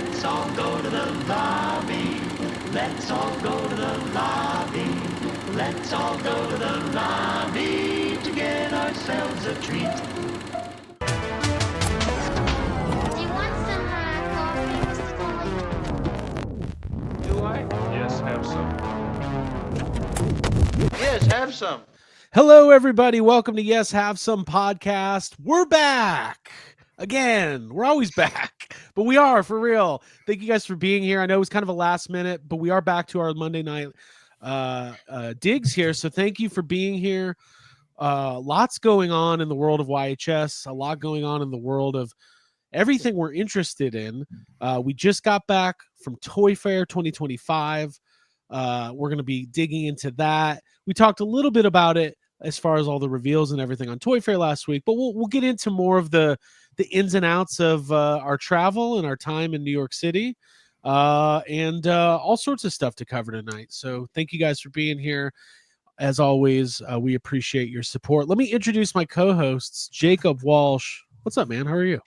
Let's all go to the lobby. Let's all go to the lobby. Let's all go to the lobby to get ourselves a treat. Do you want some coffee, Mr. Toy? Do I? Yes, have some. Yes, have some. Hello, everybody. Welcome to Yes Have Some podcast. We're back again. We're always back, but we are for real. Thank you guys for being here. I know it was kind of a last minute, but we are back to our Monday night digs here. So thank you for being here. Lots going on in the world of YHS, a lot going on in the world of everything we're interested in. We just got back from Toy Fair 2025. We're going to be digging into that. We talked a little bit about it as far as all the reveals and everything on Toy Fair last week, but we'll get into more of the ins and outs of our travel and our time in New York City, and all sorts of stuff to cover tonight. So thank you guys for being here. As always, we appreciate your support. Let me introduce my co-hosts, Jacob Walsh. What's up, man? How are you?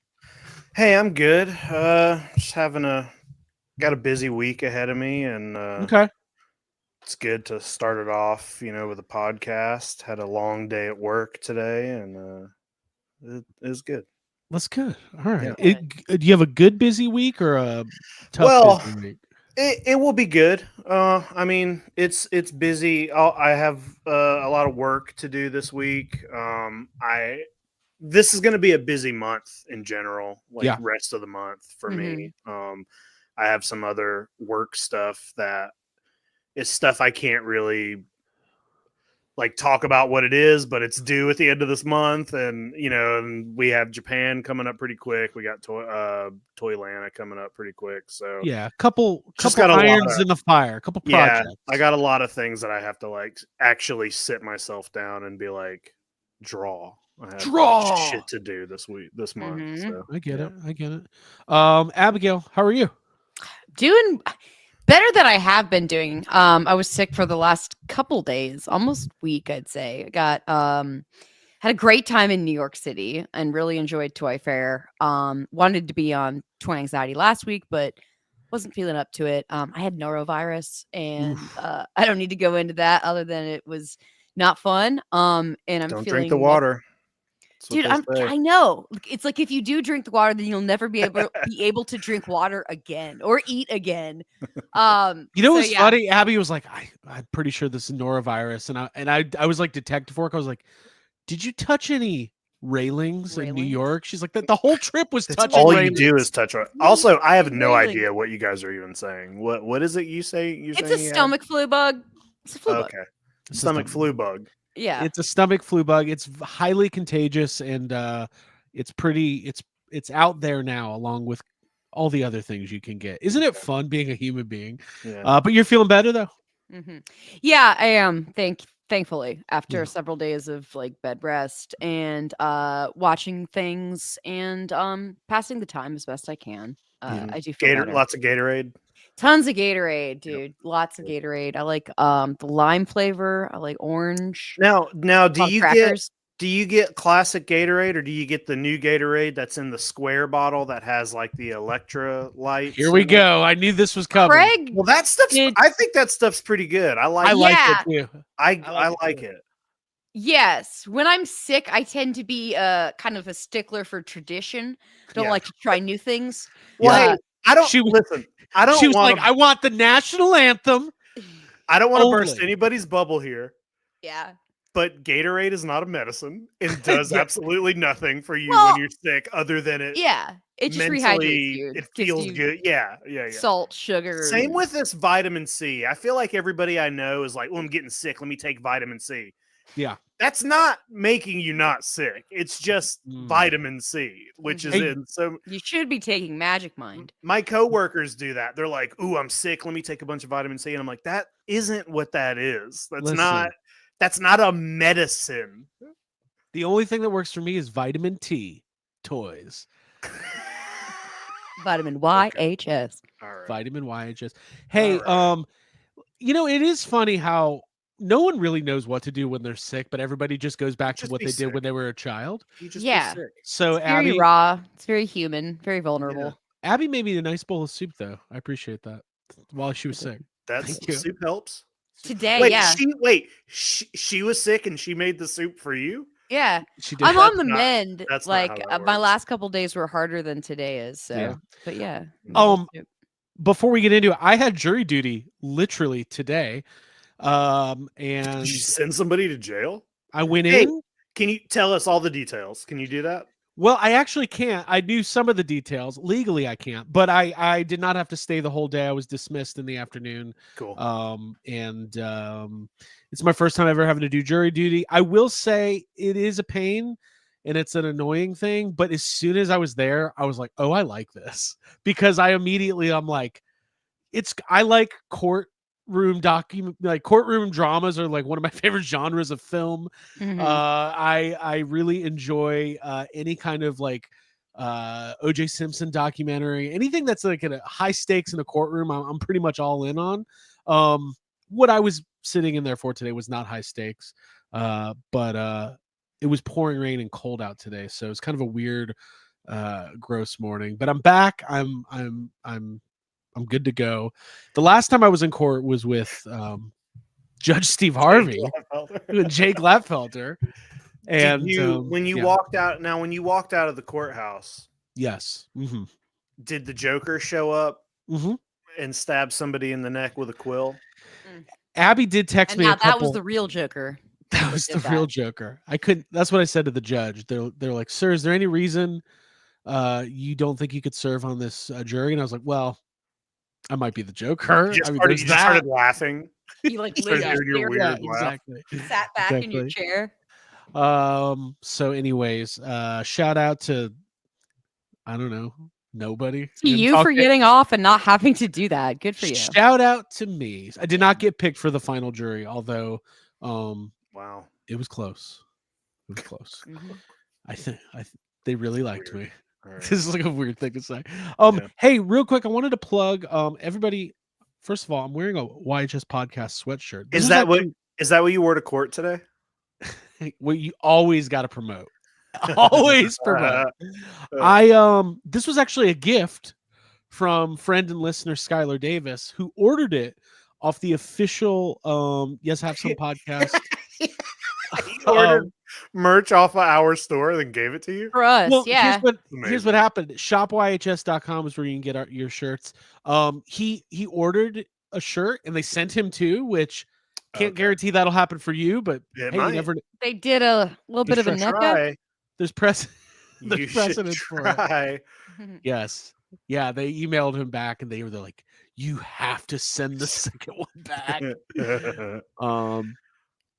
Hey, I'm good. Just got a busy week ahead of me, and Okay. it's good to start it off, with a podcast. Had a long day at work today, and it was good. That's good. All right. Yeah. Do you have a good busy week or a tough busy week? It will be good. I mean, it's busy. I have a lot of work to do this week. This is going to be a busy month in general, rest of the month for me. I have some other work stuff that is stuff I can't really talk about what it is, but it's due at the end of this month. And, and we have Japan coming up pretty quick. We got Toylanta coming up pretty quick. So yeah, couple got irons in the fire, a couple projects. Yeah, I got a lot of things that I have to actually sit myself down and be draw. I have shit to do this month. So I get it. Abigail, how are you? Doing better than I have been doing. I was sick for the last couple days, almost week, I'd say. I got had a great time in New York City and really enjoyed Toy Fair. Wanted to be on Toy Anxiety last week, but wasn't feeling up to it. I had norovirus, and I don't need to go into that other than it was not fun. And I'm don't feeling drink the water. Dude, I know. It's like if you do drink the water, then you'll never be able to drink water again or eat again. What's funny? Abby was like, I'm pretty sure this is norovirus, and I was like detective work. I was like, did you touch any railings in New York? She's like, the whole trip was touching. All railings. You do is touch. Also, I have no idea what you guys are even saying. What is it you say? It's a stomach flu bug. It's a flu bug. Okay, stomach flu bug. Yeah, it's a stomach flu bug. It's highly contagious, and it's out there now, along with all the other things you can get. Isn't it fun being a human being? Yeah. But you're feeling better though. Yeah, I am. Thankfully, after several days of bed rest and watching things and passing the time as best I can. I do feel better. Lots of Gatorade. Tons of Gatorade, dude. Lots of Gatorade. I like the lime flavor. I like orange. Now do you get classic Gatorade, or do you get the new Gatorade that's in the square bottle that has the electrolytes? Here we go. I knew this was coming. Craig, well, that stuff's I think that stuff's pretty good. I like it too. I like it. Yes. When I'm sick, I tend to be kind of a stickler for tradition. Don't like to try new things. Well, I don't listen. I don't. She was like, I want the national anthem. I don't want to burst anybody's bubble here. Yeah. But Gatorade is not a medicine. It does absolutely nothing for you when you're sick, other than it. Yeah, it just rehydrates you. It feels good. Yeah. Salt, sugar. Same with this vitamin C. I feel like everybody I know is like, "Well, I'm getting sick. Let me take vitamin C." Yeah. That's not making you not sick. It's just vitamin C, which is in. So you should be taking Magic Mind. My coworkers do that. They're like, "Ooh, I'm sick. Let me take a bunch of vitamin C." And I'm like, "That isn't what that is. That's not a medicine." The only thing that works for me is vitamin T toys. Vitamin YHS. All right. Vitamin YHS. Hey, right. It is funny how no one really knows what to do when they're sick, but everybody just goes back to what they did when they were a child. You just Yeah. be sick. So It's very Abby, raw. It's very human, very vulnerable. Abby made me a nice bowl of soup, though. I appreciate that. While she was sick. That's Thank you. soup helps. Today, Wait, yeah. she was sick and she made the soup for you? Yeah. She did. I'm on the Not- mend. that's not Like how that my works. last couple days were harder than today is. So, Yeah. but yeah. Before we get into it, I had jury duty literally today. And Did you send somebody to jail? I went Hey, in. Can you tell us all the details? Can you do that? Well, I actually can't. I knew some of the details. Legally, I can't, but I did not have to stay the whole day. I was dismissed in the afternoon. Cool. It's my first time ever having to do jury duty. I will say it is a pain and it's an annoying thing, but as soon as I was there, I was like, oh, I like this, because I'm like, I like courtroom dramas are like one of my favorite genres of film. Mhm. I really enjoy any kind of like OJ Simpson documentary, anything that's like at a high stakes in a courtroom. I'm pretty much all in on. What I was sitting in there for today was not high stakes, but it was pouring rain and cold out today, so it's kind of a weird, gross morning. But I'm back. I'm good to go. The last time I was in court was with Judge Steve Harvey and Jake Glatfelter. And when you walked out of the courthouse, yes, did the Joker show up mm-hmm. and stab somebody in the neck with a quill? Abby did text me. That was the real Joker. That was the real Joker. I couldn't. That's what I said to the judge. They're like, "Sir, is there any reason you don't think you could serve on this jury?" And I was like, "Well, I might be the Joker." You just started laughing. You like exactly. Sat back in your chair. So anyways, shout out to, I don't know, nobody. To you for getting off and not having to do that. Good for you. Shout out to me. I did not get picked for the final jury, although wow, it was close. It was close. Mhm. I think they really liked me. Right. This is like a weird thing to say. Yeah. Hey, real quick, I wanted to plug everybody. First of all, I'm wearing a YHS podcast sweatshirt. Is that what you wore to court today? Well, you always got to promote. Always promote. This was actually a gift from friend and listener Skylar Davis, who ordered it off the official Yes Have Some podcast. He ordered merch off of our store, then gave it to you for us. Well, yeah. Here's what happened. ShopYHS.com is where you can get your shirts. He ordered a shirt and they sent him two, which can't guarantee that'll happen for you, but hey, you never. They did a little bit of a neck up. There's precedent for it. Yes. Yeah, they emailed him back and they were like, "You have to send the second one back."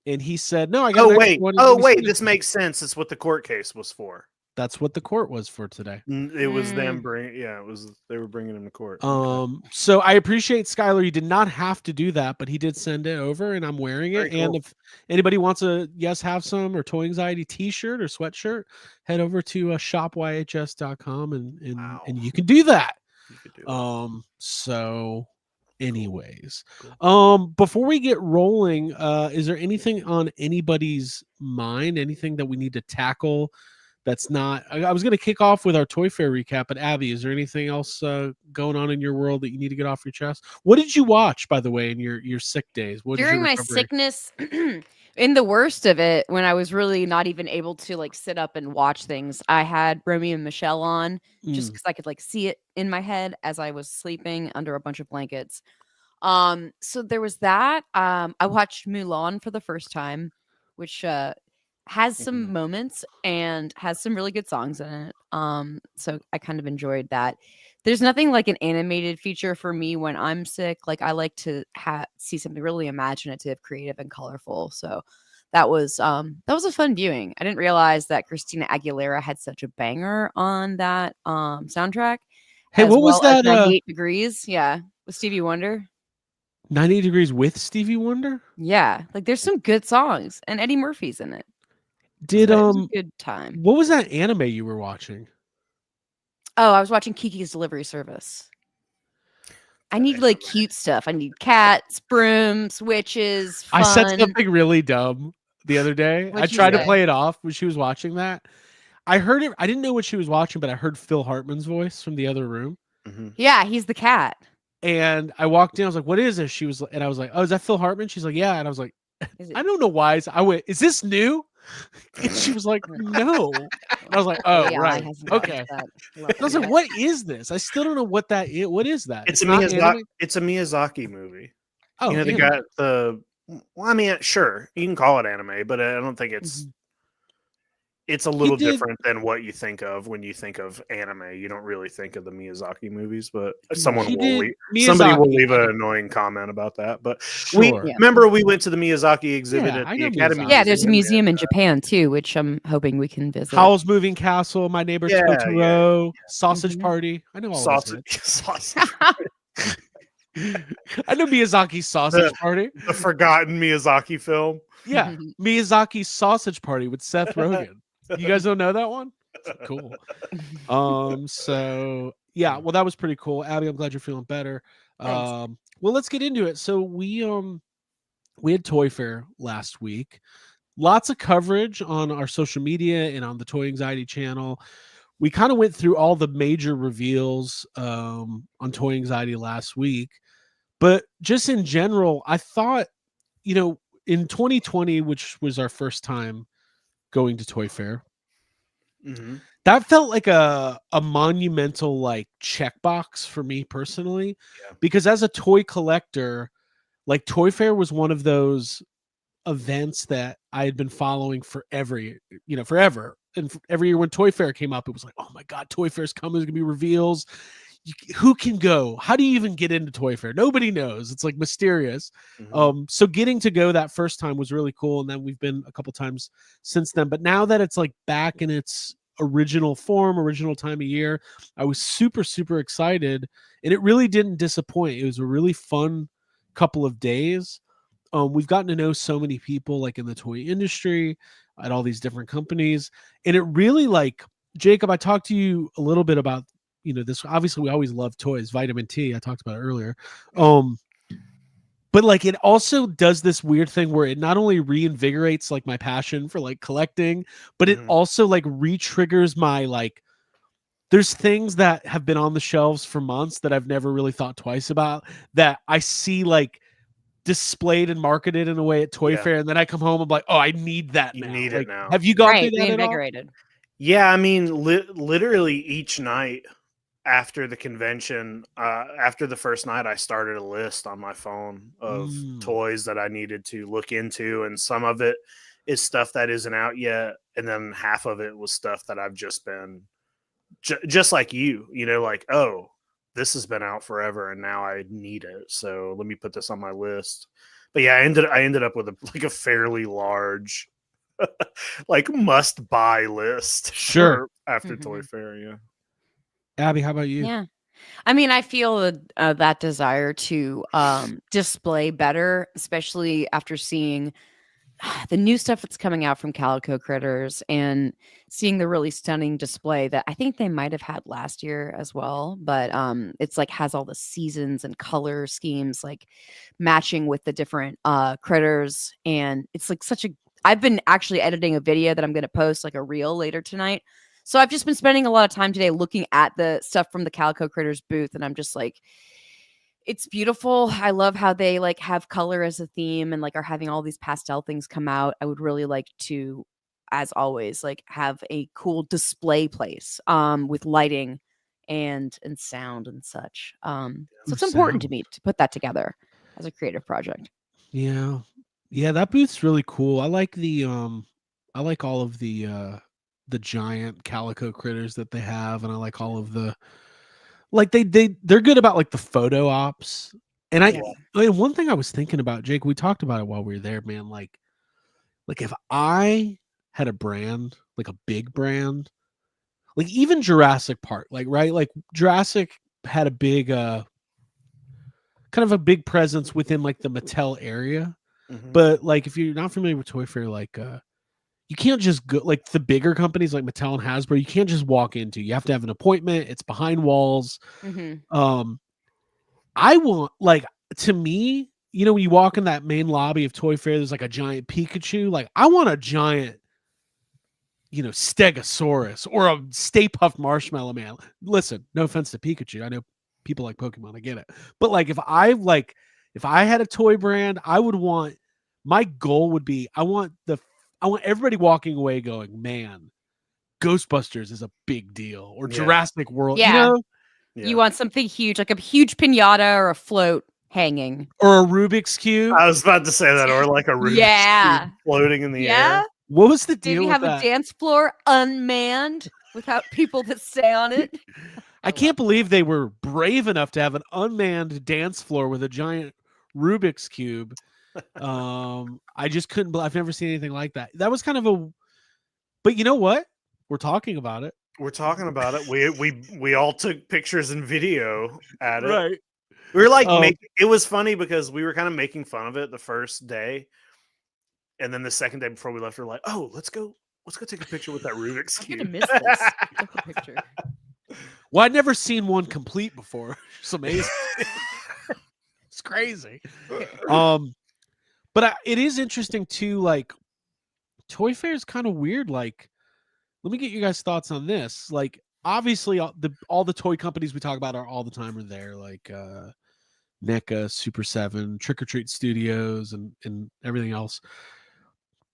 And he said, "No, I got." Oh wait, this makes sense. It's what the court case was for. That's what the court was for today. It was them bringing. Yeah, it was. They were bringing him to court. So I appreciate Skylar. He did not have to do that, but he did send it over, and I'm wearing it. Cool. And if anybody wants a Yes Have Some or Toy Anxiety T-shirt or sweatshirt, head over to shopyhs.com and you can do that. So. Anyways, before we get rolling, is there anything on anybody's mind? Anything that we need to tackle? That's not. I was going to kick off with our Toy Fair recap, but Abby, is there anything else going on in your world that you need to get off your chest? What did you watch, by the way, in your sick days? During my sickness, in the worst of it, when I was really not even able to like sit up and watch things, I had Romy and Michelle on just because I could like see it in my head as I was sleeping under a bunch of blankets. So there was that. I watched Mulan for the first time, which has some moments and has some really good songs in it. So I kind of enjoyed that. There's nothing like an animated feature for me when I'm sick. Like I like to see something really imaginative, creative, and colorful. So that was a fun viewing. I didn't realize that Christina Aguilera had such a banger on that soundtrack. Hey, what was that? 98 Degrees, yeah, with Stevie Wonder. 98 Degrees with Stevie Wonder? Yeah, like there's some good songs, and Eddie Murphy's in it. Did it was a good time. What was that anime you were watching? Oh, I was watching Kiki's Delivery Service. I need like cute stuff. I need cats, brooms, witches. Fun. I said something really dumb the other day. I tried to play it off when she was watching that. I heard it. I didn't know what she was watching, but I heard Phil Hartman's voice from the other room. Yeah, he's the cat. And I walked in, I was like, "What is this?" She was, and I was like, "Oh, is that Phil Hartman?" She's like, "Yeah," and I was like, "I don't know why." I went, "Is this new?" And she was like, "No," and I was like, "Oh, AI right, hasn't okay." got that And I was level like, yet. "What is this?" I still don't know what that is. What is that? It's not anime. It's a Miyazaki movie. Oh, You know, they anime. got the. Well, I mean, sure, you can call it anime, but I don't think it's. It's a little did- different than what you think of when you think of anime. You don't really think of the Miyazaki movies, but He somebody did will Miyazaki. leave an annoying comment about that. But Sure. Yeah. remember we went to the Miyazaki exhibit Yeah, at I the know Academy. Miyazaki. Yeah, there's a Museum, museum in and, Japan too, which I'm hoping we can visit. Howl's Moving Castle, My Neighbor Yeah, Totoro, Sausage Mhm. Party. I know all of sausage. I know Miyazaki's Sausage Party. The forgotten Miyazaki film. Yeah, Miyazaki's Sausage Party with Seth Rogen. You guys don't know that one? Cool. So yeah, well, that was pretty cool. Abby, I'm glad you're feeling better. Thanks. Well, let's get into it. So we had Toy Fair last week. Lots of coverage on our social media and on the Toy Anxiety channel. We kind of went through all the major reveals on Toy Anxiety last week. But just in general, I thought, in 2020, which was our first time going to Toy Fair, that felt like a monumental like checkbox for me personally, because as a toy collector, like Toy Fair was one of those events that I had been following forever. And every year when Toy Fair came up, it was like, oh my God, Toy Fair's coming. There's gonna be reveals. Who can go? How do you even get into Toy Fair? Nobody knows. It's like mysterious. So getting to go that first time was really cool. And then we've been a couple times since then. But now that it's like back in its original form, original time of year, I was super, super excited. And it really didn't disappoint. It was a really fun couple of days. We've gotten to know so many people like in the toy industry at all these different companies. And it really like, Jacob, I talked to you a little bit about, this. Obviously we always love toys, vitamin T. I talked about it earlier. But like it also does this weird thing where it not only reinvigorates like my passion for like collecting, but it also like re-triggers my like, there's things that have been on the shelves for months that I've never really thought twice about that I see like displayed and marketed in a way at Toy Fair, and then I come home, I'm like, oh, I need that now. Need like, it now. Have you gone through that reinvigorated. at all? Yeah, I mean, literally each night after the convention, after the first night, I started a list on my phone of toys that I needed to look into, and some of it is stuff that isn't out yet, and then half of it was stuff that I've just been, just like you, like, oh, this has been out forever, and now I need it, so let me put this on my list. But yeah, I ended up with a fairly large, like must buy list. Sure. After Toy Fair, yeah. Abby, how about you? Yeah. I mean, I feel that desire to display better, especially after seeing the new stuff that's coming out from Calico Critters and seeing the really stunning display that I think they might have had last year as well. But it's like has all the seasons and color schemes like matching with the different critters. And it's like I've been actually editing a video that I'm going to post like a reel later tonight. So I've just been spending a lot of time today looking at the stuff from the Calico Critters booth. And I'm just like, it's beautiful. I love how they like have color as a theme and like are having all these pastel things come out. I would really like to, as always, like have a cool display place with lighting and sound and such. So it's important to me to put that together as a creative project. Yeah. Yeah, that booth's really cool. I like I like all of the giant Calico Critters that they have, and I like all of the like they're good about like the photo ops. And I mean, one thing I was thinking about, Jake, we talked about it while we were there, man, like if I had a brand, like a big brand, like even Jurassic Park, like right, like Jurassic had a big kind of a big presence within like the Mattel area. But like if you're not familiar with Toy Fair, like you can't just go, like the bigger companies like Mattel and Hasbro, you can't just walk into. You have to have an appointment. It's behind walls. I want, like, to me, when you walk in that main lobby of Toy Fair, there's like a giant Pikachu. Like, I want a giant, Stegosaurus or a Stay Puft Marshmallow Man. Listen, no offense to Pikachu. I know people like Pokemon. I get it. But like if I had a toy brand, my goal would be I want everybody walking away going, man, Ghostbusters is a big deal, or Jurassic World. Yeah. You want something huge, like a huge pinata or a float hanging, or a Rubik's Cube. I was about to say that, or like a Rubik's Cube floating in the air. What was the deal? Maybe with have that? a dance floor unmanned without people that stay on it. I can't believe they were brave enough to have an unmanned dance floor with a giant Rubik's Cube. I just couldn't. I've never seen anything like that. That was kind of but you know what? We're talking about it. We're talking about it. We all took pictures and video at it. Right. We were like, it was funny because we were kind of making fun of it the first day, and then the second day before we left, we were like, "Oh, let's go take a picture with that Rubik's Cube." I'm gonna miss this. Take a picture. Well, I'd never seen one complete before. It's amazing. It's crazy. But it is interesting too. Like, Toy Fair is kind of weird. Like, let me get you guys' thoughts on this. Like, obviously, all the toy companies we talk about all the time are there. Like NECA, Super 7, Trick or Treat Studios, and everything else.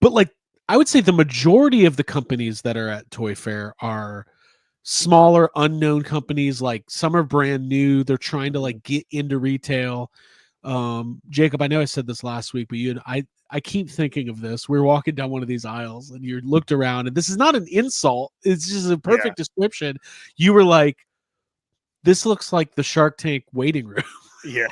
But like, I would say the majority of the companies that are at Toy Fair are smaller, unknown companies. Like, some are brand new. They're trying to like get into retail. Jacob, I know I said this last week, but I keep thinking of this. We're walking down one of these aisles and you looked around, and this is not an insult. It's just a perfect description. You were like, this looks like the Shark Tank waiting room. Yeah.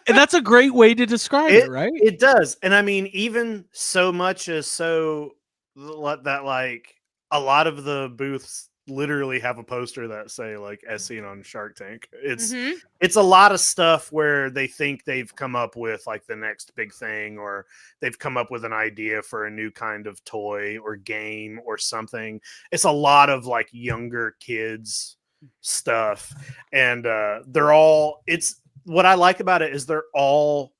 And that's a great way to describe it, right? It does. And I mean, even so much as that like a lot of the booths literally have a poster that say like as seen on Shark Tank. It's a lot of stuff where they think they've come up with like the next big thing, or they've come up with an idea for a new kind of toy or game or something. It's a lot of like younger kids stuff, and what I like about it is they're all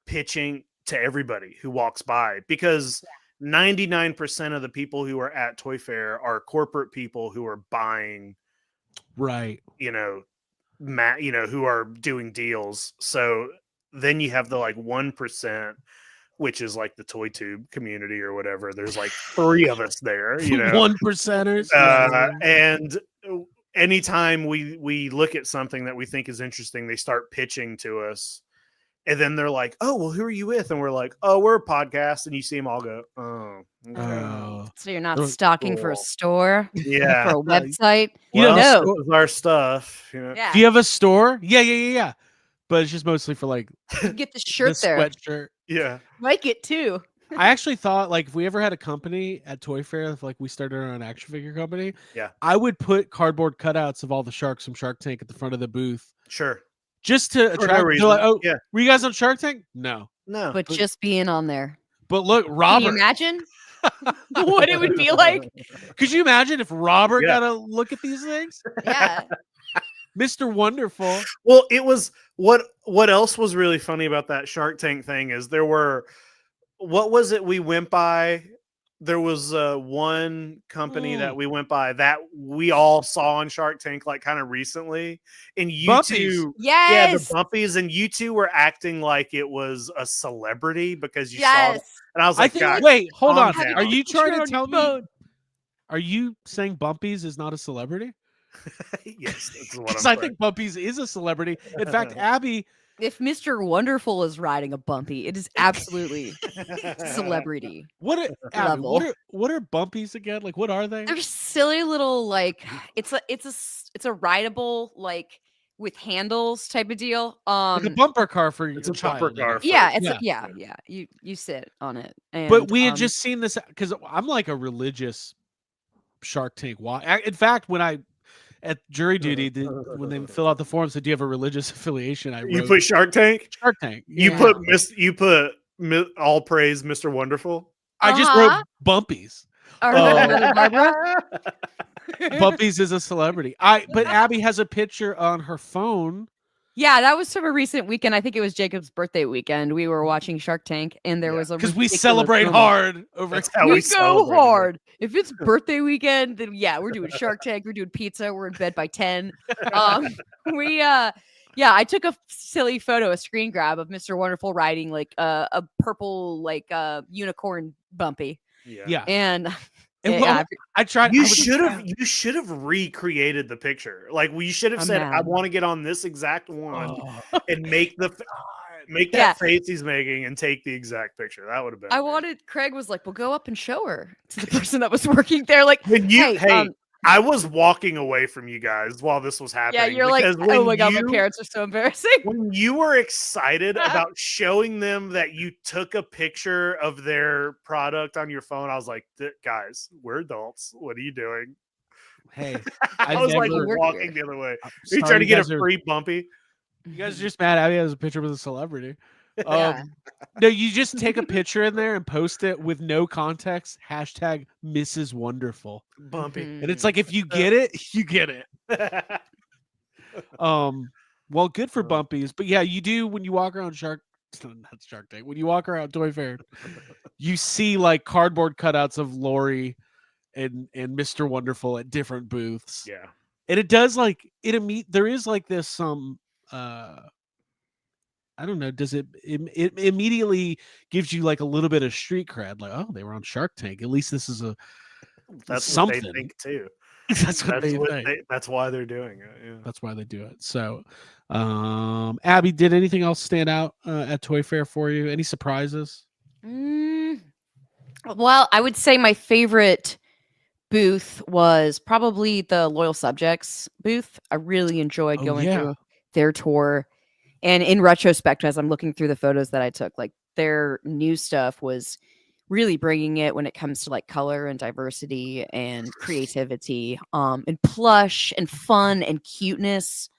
pitching to everybody who walks by, because 99% of the people who are at Toy Fair are corporate people who are buying, right? Who are doing deals. So then you have the like 1%, which is like the Toy Tube community or whatever. There's like 3 of us there, 1%ers. And anytime we look at something that we think is interesting, they start pitching to us. And then they're like, "Oh, well, who are you with?" And we're like, "Oh, we're a podcast." And you see them all go, "Oh, okay." So you're not stocking for a store, for a website. No, it's our stuff. Yeah. Do you have a store? Yeah. But it's just mostly for like get the shirt there, sweatshirt. Yeah, like it too. I actually thought, like, if we ever had a company at Toy Fair, if like we started our own action figure company, I would put cardboard cutouts of all the sharks from Shark Tank at the front of the booth. Sure. Just to attract. No like, were you guys on Shark Tank? No. But just being on there. But look, Robert. Can you imagine what it would be like? Could you imagine if Robert got to look at these things? Yeah. Mr. Wonderful. Well, it was what else was really funny about that Shark Tank thing is there were, what was it we went by? There was one company that we went by that we all saw on Shark Tank like kind of recently, and you two, the Bumpies, and you two were acting like it was a celebrity because you saw it. And I was like, wait, hold on. Are you trying to tell me? Are you saying Bumpies is not a celebrity? Yes, that's what I think Bumpies is a celebrity. In fact, Abby, if Mr. Wonderful is riding a Bumpy, it is absolutely celebrity. What are Bumpies again? Like, what are they? They're silly little like it's a rideable like with handles type of deal. Like a bumper car for it's a child. Bumper car. You sit on it. And, but we had just seen this because I'm like a religious Shark Tank. In fact, when I at jury duty, when they fill out the form, said, "Do you have a religious affiliation?" You put Shark Tank. Shark Tank. You put all praise Mr. Wonderful. I just wrote Bumpies. Barbara. Bumpies is a celebrity. But Abby has a picture on her phone Yeah, that was from a recent weekend. I think it was Jacob's birthday weekend. We were watching Shark Tank, and there was a because we ridiculous celebrate moment. hard over. That's how We we go celebrated it. hard. If it's birthday weekend, then yeah, we're doing Shark Tank. We're doing pizza. We're in bed by 10. We yeah, I took a silly photo, a screen grab of Mr. Wonderful riding like a purple like unicorn bumpy, Yeah. and And yeah, I tried. You I was- should have recreated the picture. Like we should have I'm said, mad. I want to get on this exact one Oh. and make that Yeah. face he's making and take the exact picture. That would have been. I wanted. Craig was like, "Well, go up and show her," to the person that was working there. Like, When you, hey, I was walking away from you guys while this was happening. yeah, you're like, because "Oh when my god, my you- parents are so embarrassing." When you were excited about showing them that you took a picture of their product on your phone, I was like, guys, we're adults. What are you doing? Hey, I I've was like never- walking the other way. I'm Are you sorry, trying to get guys a are- free bumpy? You guys are just mad. Abby has a picture with a celebrity. Yeah. No, you just take a picture in there and post it with no context. Hashtag Mrs. Wonderful. Bumpy. And it's like if you get it, you get it. Well, good for bumpies, but yeah, you do when you walk around not Shark Tank. When you walk around Toy Fair, you see like cardboard cutouts of Lori and Mr. Wonderful at different booths. Yeah. And it does like there is like this I don't know, does it immediately gives you like a little bit of street cred, like, oh, they were on Shark Tank. At least this is That's something. what they think too. That's what they think. That's why they're doing it. Yeah. That's why they do it. So, Abby, did anything else stand out at Toy Fair for you? Any surprises? Well, I would say my favorite booth was probably the Loyal Subjects booth. I really enjoyed going through their tour. And in retrospect, as I'm looking through the photos that I took, like their new stuff was really bringing it when it comes to like color and diversity and creativity, and plush and fun and cuteness.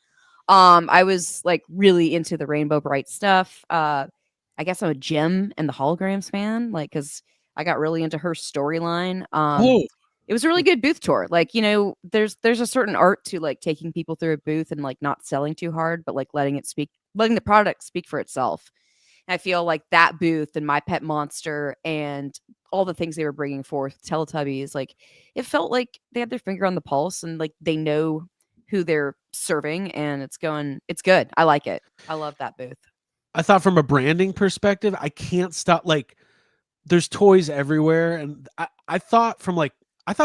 I was like really into the Rainbow Bright stuff. I guess I'm a Gem and the Holograms fan, like because I got really into her storyline. It was a really good booth tour. Like, you know, there's a certain art to like taking people through a booth and like not selling too hard, but like letting the product speak for itself. And I feel like that booth and My Pet Monster and all the things they were bringing forth, Teletubbies, like it felt like they had their finger on the pulse and like they know who they're serving and it's good. I like it. I love that booth. I thought from a branding perspective, I can't stop. Like, there's toys everywhere, and I thought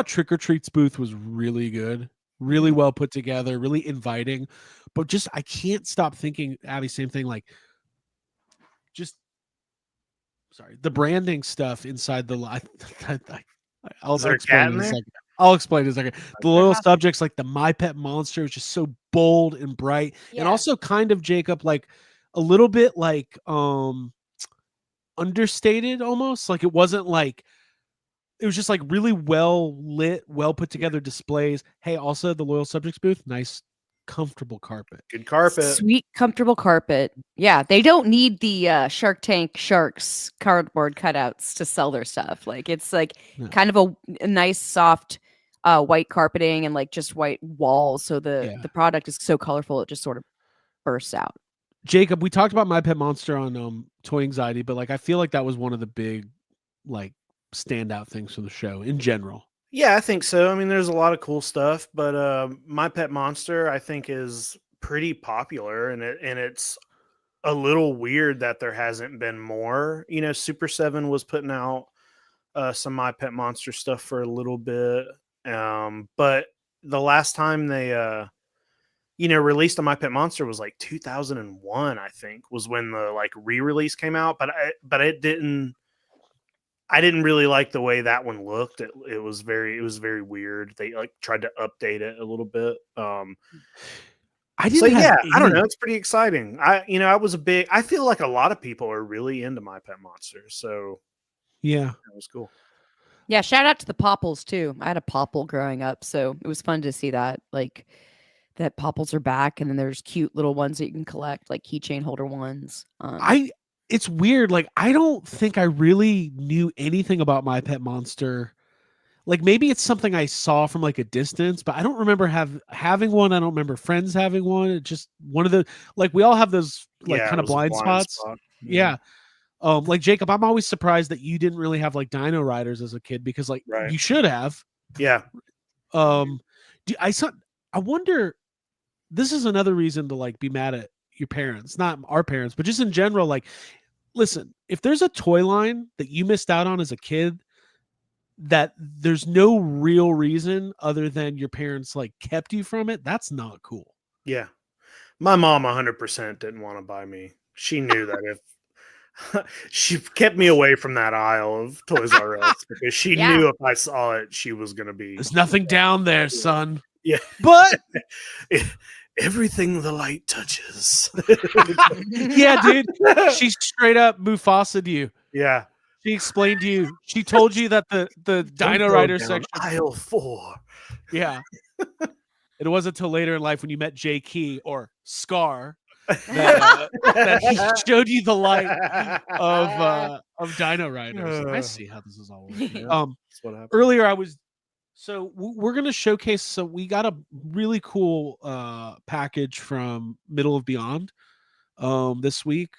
Trick or Treat's booth was really good, really well put together, really inviting. But just I can't stop thinking, Abby, same thing. Like, the branding stuff inside the. I'll explain in a second. I'll explain in a second. The Loyal Subjects, like the My Pet Monster, was just so bold and bright, and also kind of, Jacob, like a little bit like understated almost. Like it wasn't like, it was just like really well lit, well put together displays. Hey, also the Loyal Subjects booth, nice comfortable carpet. Good carpet. Sweet comfortable carpet. Yeah, they don't need the Shark Tank sharks cardboard cutouts to sell their stuff. Like it's like kind of a nice soft white carpeting and like just white walls, so the product is so colorful it just sort of bursts out. Jacob, we talked about My Pet Monster on Toy Anxiety, but like I feel like that was one of the big like standout things for the show in general. Yeah, I think so. I mean, there's a lot of cool stuff, but My Pet Monster I think is pretty popular, and it's a little weird that there hasn't been more. You know, Super 7 was putting out some My Pet Monster stuff for a little bit, but the last time they released a My Pet Monster was like 2001, I think, was when the like re-release came out. But I didn't really like the way that one looked. It was very weird. They like tried to update it a little bit. I don't know. It's pretty exciting. I feel like a lot of people are really into My Pet Monster. So yeah, that was cool. Yeah, shout out to the Popples too. I had a Popple growing up, so it was fun to see that. Like that Popples are back, and then there's cute little ones that you can collect, like keychain holder ones. It's weird. Like I don't think I really knew anything about My Pet Monster. like maybe it's something I saw from like a distance, but I don't remember having one. I don't remember friends having one. It's just one of the, like, we all have those like kind it of was a blind spots. spot. Yeah. Like Jacob, I'm always surprised that you didn't really have like Dino Riders as a kid, because like you should have. Yeah. I wonder, this is another reason to like be mad at your parents, not our parents, but just in general. Like, listen, if there's a toy line that you missed out on as a kid, that there's no real reason other than your parents like kept you from it, that's not cool. Yeah. My mom 100% didn't want to buy me. She knew that if she kept me away from that aisle of Toys R Us, because she knew if I saw it, she was going to be. There's nothing down there, son. Yeah. But everything the light touches. Yeah, dude. She straight up Mufasa'd you. Yeah. She explained to you. She told you that the Dino Rider section, aisle 4. Yeah. It wasn't until later in life when you met Jay Key or Scar that he showed you the light of Dino Riders. I see how this is all working. That's what happened. Earlier we're gonna showcase. So we got a really cool package from Middle of Beyond this week.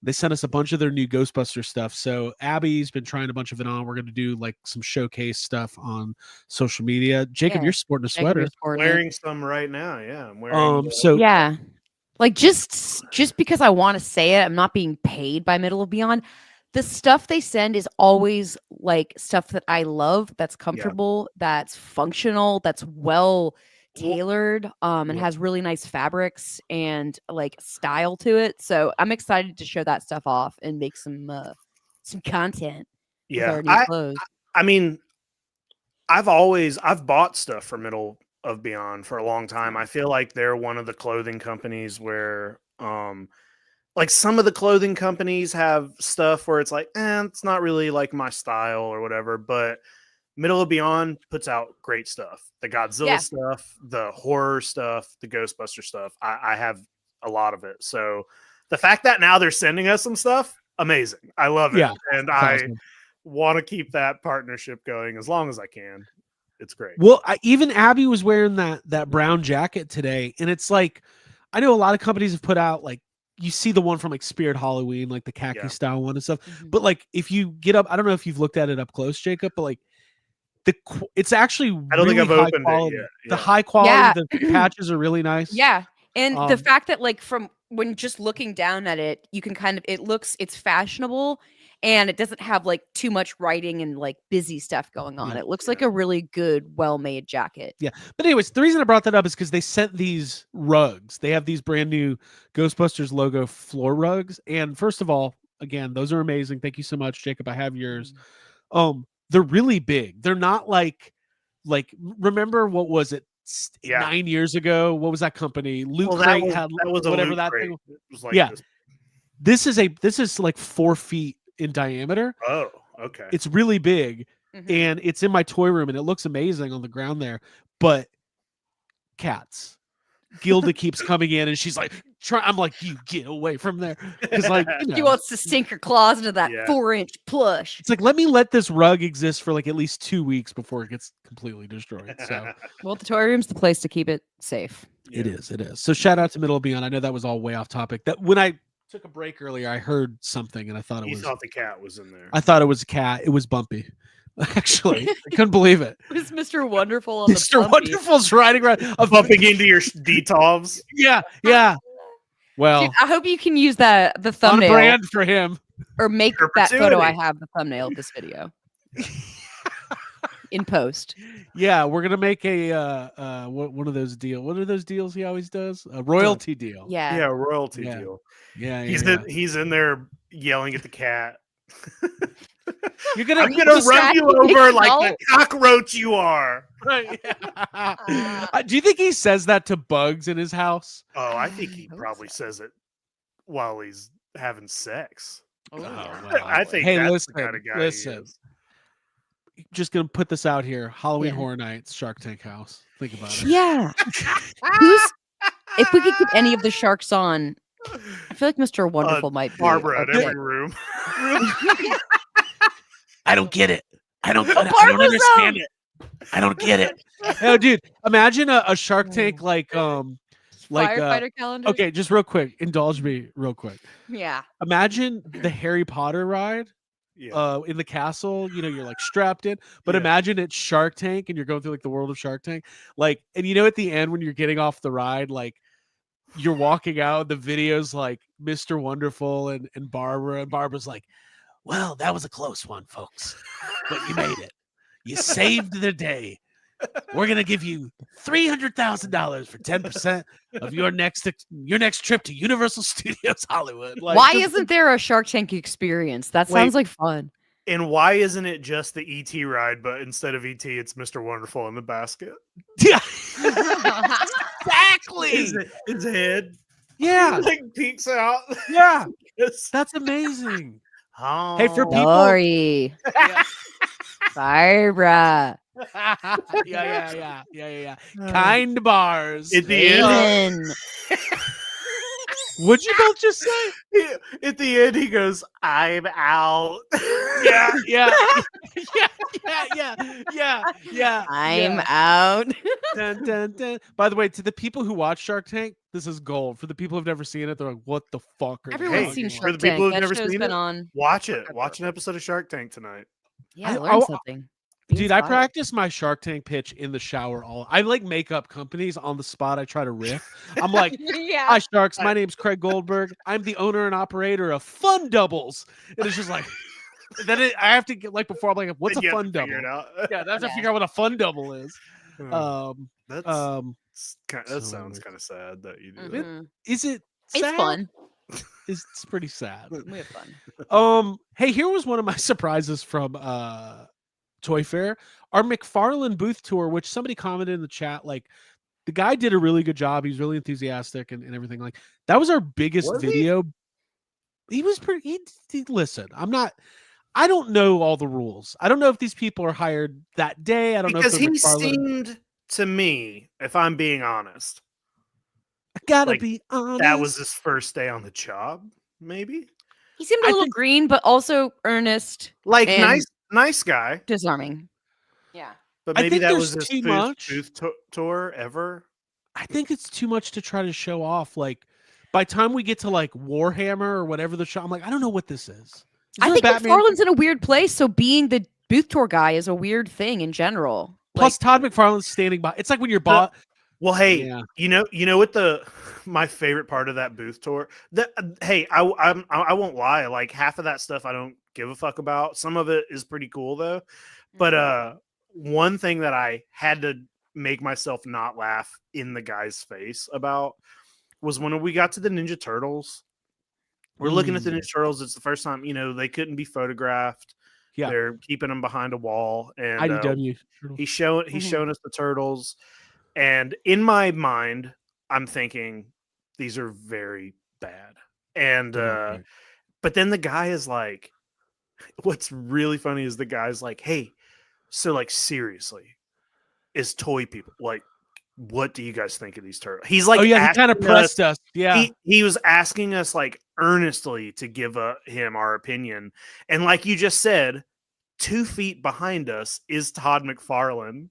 They sent us a bunch of their new Ghostbusters stuff. So Abby's been trying a bunch of it on. We're going to do like some showcase stuff on social media. Jacob, you're sporting a sweater. Wearing some right now. Yeah, I'm wearing. Yeah, like just because I want to say it, I'm not being paid by Middle of Beyond. The stuff they send is always like stuff that I love, that's comfortable, that's functional, that's well tailored, and has really nice fabrics and like style to it. So I'm excited to show that stuff off and make some content. Yeah, with our new clothes. I mean, I've bought stuff for Middle of Beyond for a long time. I feel like they're one of the clothing companies where like some of the clothing companies have stuff where it's like, it's not really like my style or whatever, but Middle of Beyond puts out great stuff. The Godzilla stuff, the horror stuff, the Ghostbuster stuff. I have a lot of it. So the fact that now they're sending us some stuff, amazing. I love it. Yeah, and I want to keep that partnership going as long as I can. It's great. Well, even Abby was wearing that brown jacket today. And it's like, I know a lot of companies have put out, like, you see the one from like Spirit Halloween, like the khaki style one and stuff. Mm-hmm. But like, if you get up, I don't know if you've looked at it up close, Jacob, but like, it's actually I don't think I've opened it yet. The high quality, the patches are really nice. Yeah. And the fact that like from when just looking down at it, you can kind of, it's fashionable and it doesn't have like too much writing and like busy stuff going on. It looks like a really good, well-made jacket. Yeah. But anyways, the reason I brought that up is because they sent these rugs. They have these brand new Ghostbusters logo floor rugs. And first of all, again, those are amazing. Thank you so much, Jacob. I have yours. They're really big. They're not like remember what was it 9 years ago? What was that company? Loot Crate had whatever that thing was like. Yeah, this is like 4 feet in diameter. Oh, okay. It's really big, and it's in my toy room, and it looks amazing on the ground there. But cats. Gilda keeps coming in and she's like, I'm like, you get away from there. Because like, she wants to sink her claws into that 4-inch plush. It's like, let this rug exist for like at least 2 weeks before it gets completely destroyed. So well, the toy room's the place to keep it safe. It is. So shout out to Middle of Beyond. I know that was all way off topic. That when I took a break earlier, I heard something and I thought you thought the cat was in there. I thought it was a cat. It was Bumpy. Actually, I couldn't believe it. It was Mr. Wonderful on Mr. Wonderful's riding around, bumping into your DTOVs. Yeah. Well, dude, I hope you can use the thumbnail on brand for him, or make that photo I have the thumbnail of this video in post. Yeah, we're gonna make a one of those deals. What are those deals he always does? A royalty deal. Yeah, royalty deal. Yeah, he's in there yelling at the cat. I'm gonna run you over like the cockroach you are. Right. Do you think he says that to bugs in his house? Oh, I think he probably says it while he's having sex. Oh, wow. I think that's the kind of guy he is. Just gonna put this out here: Halloween Horror Nights, Shark Tank House. Think about it. Yeah. If we could get any of the sharks on, I feel like Mr. Wonderful might be Barbara at every room. I don't get it. I don't understand it. I don't get it. Oh, dude, imagine a Shark Tank like Firefighter calendar. okay, just real quick, indulge me real quick. Yeah. Imagine the Harry Potter ride Yeah. in the castle, you're like strapped in, but Yeah. imagine it's Shark Tank and you're going through like the world of Shark Tank. Like, and at the end when you're getting off the ride, like you're walking out, the video's like Mr. Wonderful and Barbara, and Barbara's like, well, that was a close one, folks, but you made it. You saved the day. We're gonna give you $300,000 for 10% of your next trip to Universal Studios Hollywood. Like, Why isn't there a Shark Tank experience? That sounds like fun. And why isn't it just the ET ride, but instead of ET, it's Mr. Wonderful in the basket? Yeah, exactly. His head, Yeah, like peeks out. yeah, Yes. that's amazing. Oh. Hey, for people, Sorry. Barbara. yeah. Kind bars. At the end, Amen. What'd you both just say? at the end, he goes, "I'm out." Yeah. I'm out. Dun, dun, dun. By the way, to the people who watch Shark Tank, this is gold. For the people who've never seen it, they're like, "What the fuck?" Are Everyone's they seen talking for Shark the people Tank. who've That never show's seen been it, on. Watch it. Watch an episode of Shark Tank tonight. Yeah, I- learn I- something. Be Dude, I inspired. practice my Shark Tank pitch in the shower. I like make up companies on the spot. I try to riff. I'm like, Yeah. "Hi, Sharks. My name's Craig Goldberg. I'm the owner and operator of Fun Doubles." And it's just like, I have to get like before I'm like, "What's a Then you have fun to double?" figure it out. Yeah, I have to Yeah. figure out what a fun double is. That so sounds kind of sad that you do that. Mhm. Is it? It's sad? fun. It's pretty sad. We have fun. Hey, here was one of my surprises from Toy Fair. Our McFarlane booth tour, which somebody commented in the chat, like the guy did a really good job. He's really enthusiastic and everything. Like that was our biggest Was he? video. He was pretty. Listen, I don't know all the rules. I don't know if these people are hired that day. I don't Because know if he they're McFarlane. seemed to me, if I'm being honest, I gotta like, be honest. that was his first day on the job. Maybe He seemed a I little think- green, but also earnest, like And- nice guy. disarming. Yeah. But I maybe think that there's was his too booth much. tour ever. I think it's too much to try to show off. Like by the time we get to like Warhammer or whatever the show, I'm like, I don't know what this is. I think McFarlane's in a weird place, so being the booth tour guy is a weird thing in general. Plus Todd McFarlane's standing by. It's like when you're bought. Well, hey, Yeah. you know what my favorite part of that booth tour? I won't lie. Like half of that stuff I don't give a fuck about. Some of it is pretty cool though. But one thing that I had to make myself not laugh in the guy's face about was when we got to the Ninja Turtles. We're looking at the Ninja Turtles. It's the first time, they couldn't be photographed. Yeah. They're keeping them behind a wall. And IDW. he's showing us the turtles. And in my mind, I'm thinking these are very bad. And but then the guy is like, what's really funny is the guy's like, hey, so like seriously, is toy people like, what do you guys think of these turtles? He's like, oh yeah, he kind of pressed us. Yeah, he was asking us like earnestly to give him our opinion. And like you just said, 2 feet behind us is Todd McFarlane.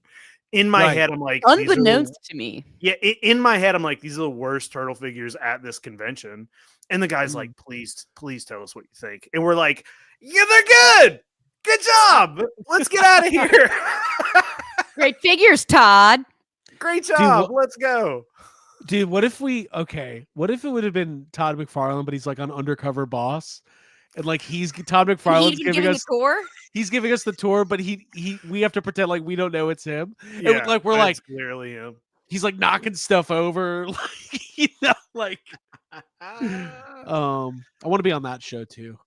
In my head, I'm like, unbeknownst to me. Yeah, in my head, I'm like, these are the worst turtle figures at this convention. And the guy's like, please tell us what you think. And we're like, yeah, they're good. Good job. Let's get out of here. Great figures, Todd. Great job. Let's go. Dude, what if it would have been Todd McFarlane, but he's like an undercover boss? And like Todd McFarlane's giving us a tour. He's giving us the tour, but we have to pretend like we don't know it's him. Yeah, like we're like clearly him. He's like knocking stuff over, like I want to be on that show too.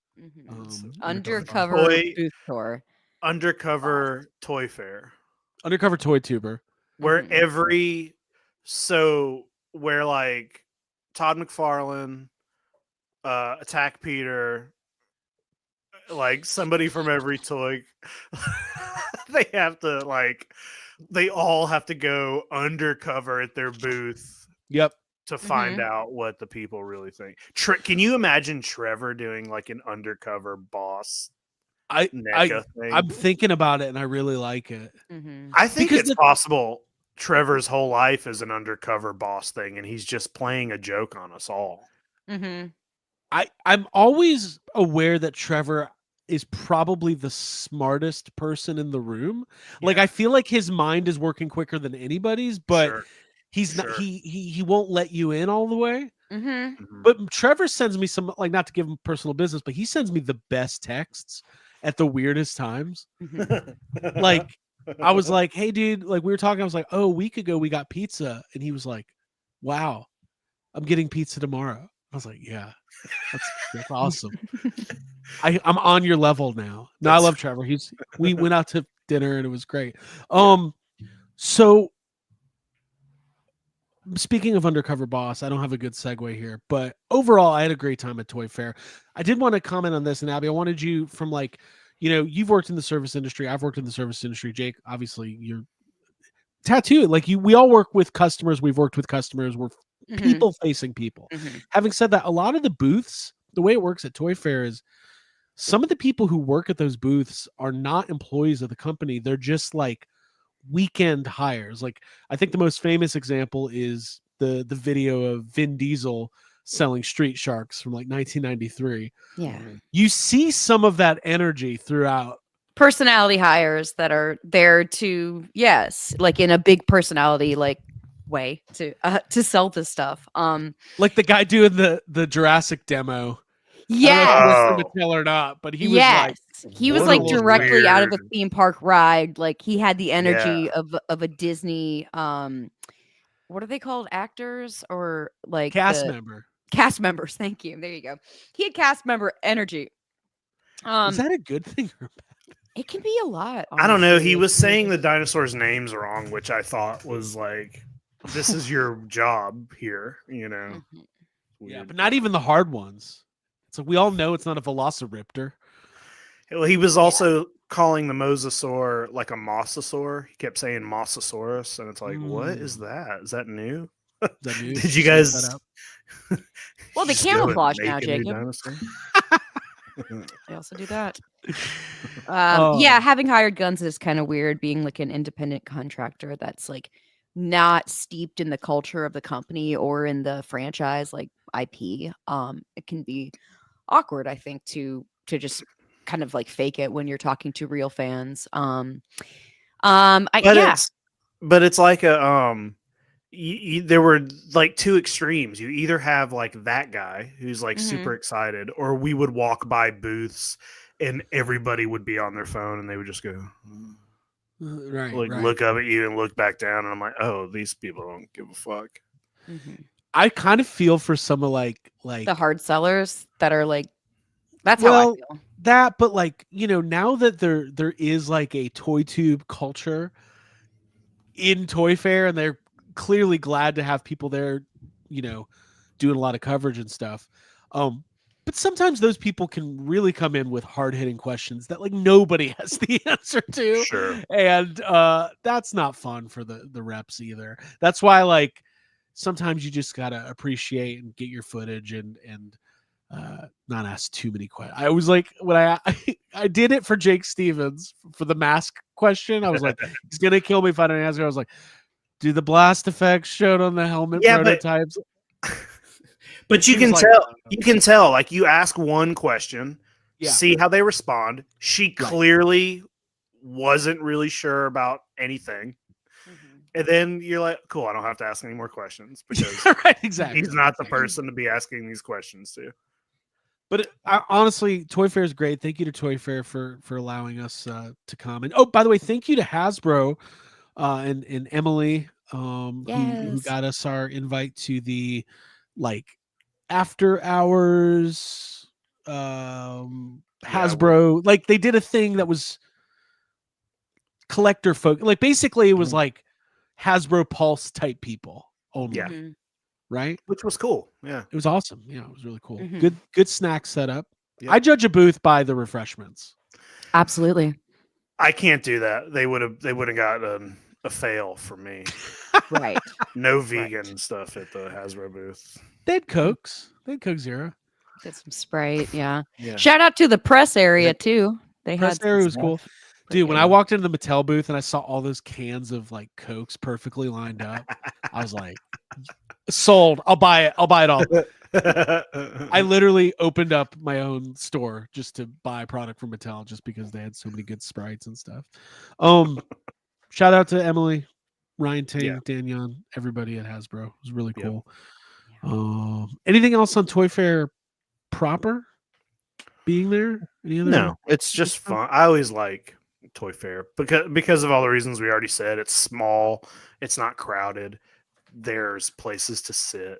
Undercover booth tour. Undercover toy fair. Undercover toy tuber. Where where like Todd McFarlane, Attack Peter, like somebody from every toy, they all have to go undercover at their booth. Yep. To find out what the people really think. Can you imagine Trevor doing like an undercover boss? NECA thing. I'm thinking about it, and I really like it. I think Because it's possible Trevor's whole life is an undercover boss thing, and he's just playing a joke on us all. I'm always aware that Trevor is probably the smartest person in the room. Like I feel like his mind is working quicker than anybody's, but he's not. He won't let you in all the way. But Trevor sends me some, like, not to give him personal business, but he sends me the best texts at the weirdest times. Like I was like, hey dude, like we were talking, I was like, oh, a week ago we got pizza, and he was like, wow, I'm getting pizza tomorrow. I was like, yeah, that's awesome. I'm on your level now. No, I love Trevor. We went out to dinner and it was great. So speaking of undercover boss, I don't have a good segue here, but overall, I had a great time at Toy Fair. I did want to comment on this, and Abby, I wanted you from, like, you've worked in the service industry. I've worked in the service industry. Jake, obviously, you're tattooed. Like we all work with customers. We've worked with customers. We're people facing people. Having said that, a lot of the booths, the way it works at Toy Fair is some of the people who work at those booths are not employees of the company. They're just like weekend hires. Like I think the most famous example is the video of Vin Diesel selling Street Sharks from like 1993. Yeah. You see some of that energy throughout. Personality hires that are there to, like in a big personality like way to sell this stuff. Like the guy doing the Jurassic demo. Yeah. Or not, but he was like directly out of a theme park ride. Like he had the energy of a Disney what are they called, actors or like cast members? Thank you. There you go. He had cast member energy. Is that a good thing or bad? It can be a lot, honestly. I don't know. He was saying the dinosaurs' names wrong, which I thought was like, this is your job here, Yeah, but not even the hard ones. So we all know it's not a velociraptor. Well, he was also calling the mosasaur like a mosasaur. He kept saying mosasaurus, and it's like, what is that? Is that new? Did you guys? Well, they camouflage now, Jacob. They also do that. Yeah, having hired guns is kind of weird. Being like an independent contractor that's like not steeped in the culture of the company or in the franchise, like IP. It can be awkward, I think, to just kind of like fake it when you're talking to real fans. But it's like a there were like two extremes. You either have like that guy who's like super excited, or we would walk by booths and everybody would be on their phone and they would just go look up at you and look back down, and I'm like, oh, these people don't give a fuck. I kind of feel for some of like the hard sellers that are like, that's how I feel. That, but like, now that there is like a toy tube culture in Toy Fair, and they're clearly glad to have people there, doing a lot of coverage and stuff. But sometimes those people can really come in with hard-hitting questions that like nobody has the answer to. Sure. And that's not fun for the reps either. That's why like sometimes you just gotta appreciate and get your footage and not ask too many questions. I was like, when I did it for Jake Stevens for the mask question, I was like, he's gonna kill me if I don't answer. I was like, do the blast effects showed on the helmet prototypes? But you can tell. You can tell. Like you ask one question, see how they respond. She clearly wasn't really sure about anything. And then you're like, cool, I don't have to ask any more questions because exactly. He's not the person to be asking these questions to. But honestly, Toy Fair is great. Thank you to Toy Fair for allowing us to come. And by the way, thank you to Hasbro and Emily who got us our invite to the like after hours Hasbro. Like they did a thing that was collector folk. Like basically it was like Hasbro Pulse type people only. Yeah. Right? Which was cool. Yeah. It was awesome. Yeah, it was really cool. Good snack setup. Yep. I judge a booth by the refreshments. Absolutely. I can't do that. They would have gotten a fail for me. Right. No vegan stuff at the Hasbro booth. They had Cokes. They had Coke Zero. Did some Sprite, yeah. Shout out to the press area too. They press had some area was cool. stuff. Dude, when Yeah. I walked into the Mattel booth and I saw all those cans of like Cokes perfectly lined up, I was like, sold. I'll buy it. I'll buy it all. I literally opened up my own store just to buy product from Mattel just because they had so many good sprites and stuff. Shout out to Emily, Ryan Ting, Yeah. Dan Young, everybody at Hasbro. It was really Yep. cool. Anything else on Toy Fair proper being there? Any other? No, it's just fun. I always like Toy Fair because of all the reasons we already said. It's small, it's not crowded, there's places to sit.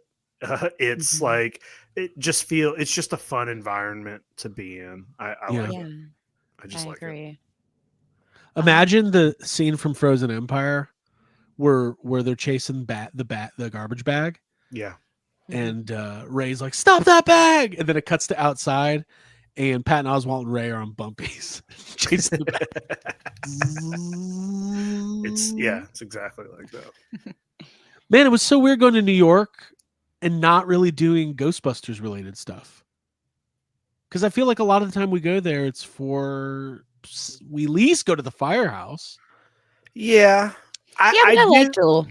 It's like it's just a fun environment to be in. I like it. I just like agree. it. Imagine the scene from Frozen Empire where they're chasing the garbage bag. Yeah. And Ray's like, "Stop that bag!" And then it cuts to outside, and Patton Oswalt and Ray are on bumpies chasing the bag. It's exactly like that. Man, it was so weird going to New York and not really doing Ghostbusters related stuff. Because I feel like a lot of the time we go there, it's we at least go to the firehouse. Yeah. I liked a little.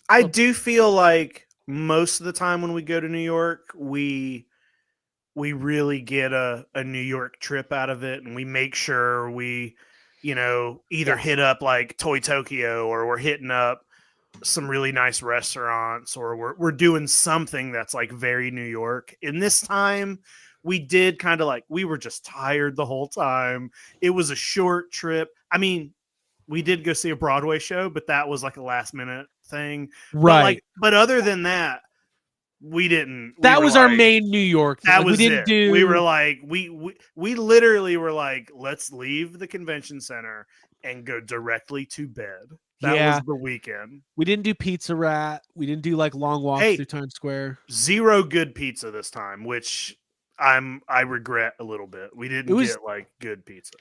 I do feel like most of the time when we go to New York, we really get a New York trip out of it, and we make sure we, either hit up like Toy Tokyo, or we're hitting up some really nice restaurants, or we're doing something that's like very New York. In this time, we did kind of like, we were just tired the whole time. It was a short trip. I mean, we did go see a Broadway show, but that was like a last minute thing. Right. But other than that, we didn't. That was our main New York thing. That like, was we didn't it. do. We were like, we literally were like, let's leave the convention center and go directly to bed. That was the weekend. We didn't do Pizza Rat. We didn't do like long walks through Times Square. Zero good pizza this time, which I regret a little bit. We didn't get like good pizza.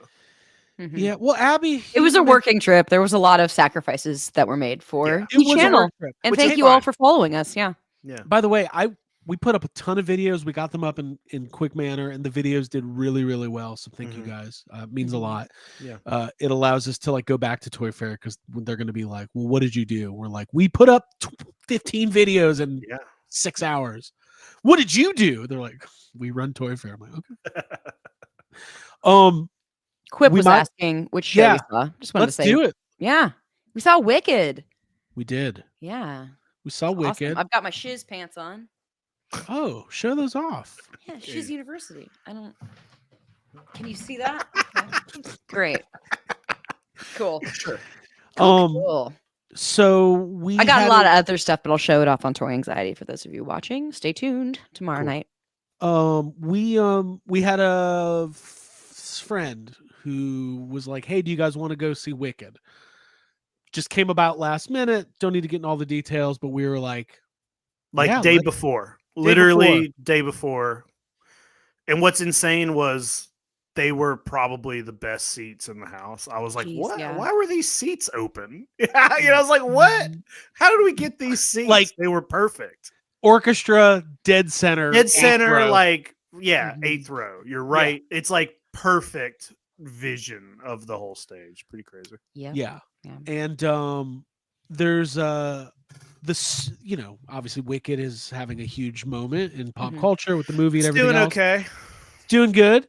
Mm-hmm. Yeah, well, Abby, it was a working trip. There was a lot of sacrifices that were made for the channel, and thank you all for following us. Yeah. By the way, we put up a ton of videos. We got them up in quick manner, and the videos did really, really well. So thank you guys. It means a lot. Yeah. It allows us to like go back to Toy Fair because they're going to be like, "Well, what did you do?" We're like, "We put up 15 videos in 6 hours." What did you do? They're like, "We run Toy Fair." I'm like, okay. Quip was asking which show we saw. Just wanted to say, do it. Yeah, we saw Wicked. We did. Yeah, we saw Wicked. Awesome. I've got my Shiz pants on. Oh, show those off. Yeah, Shiz University. I don't. Can you see that? Okay. Great. Cool. Sure. Cool. So I got a lot of other stuff, but I'll show it off on Toy Anxiety for those of you watching. Stay tuned tomorrow night. We had a friend who was like, "Hey, do you guys want to go see Wicked?" Just came about last minute. Don't need to get in all the details, but we were like day before. Literally day before. And what's insane was they were probably the best seats in the house. I was like, what? Yeah. Why were these seats open? I was like, what? How did we get these seats? Like, they were perfect. Orchestra, dead center, like, eighth row. You're right. Yeah. It's like perfect vision of the whole stage. Pretty crazy. Yeah. And there's this, obviously Wicked is having a huge moment in pop culture with the movie and everything else. Doing okay. Doing good.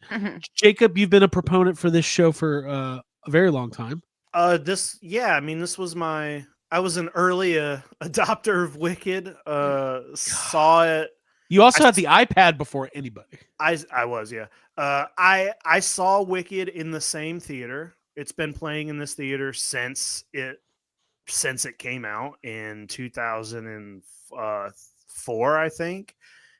Jacob, you've been a proponent for this show for a very long time. This was I was an early adopter of Wicked. Saw it. You also had the iPad before anybody. I was, yeah. I saw Wicked in the same theater. It's been playing in this theater since it came out in 2004, I think.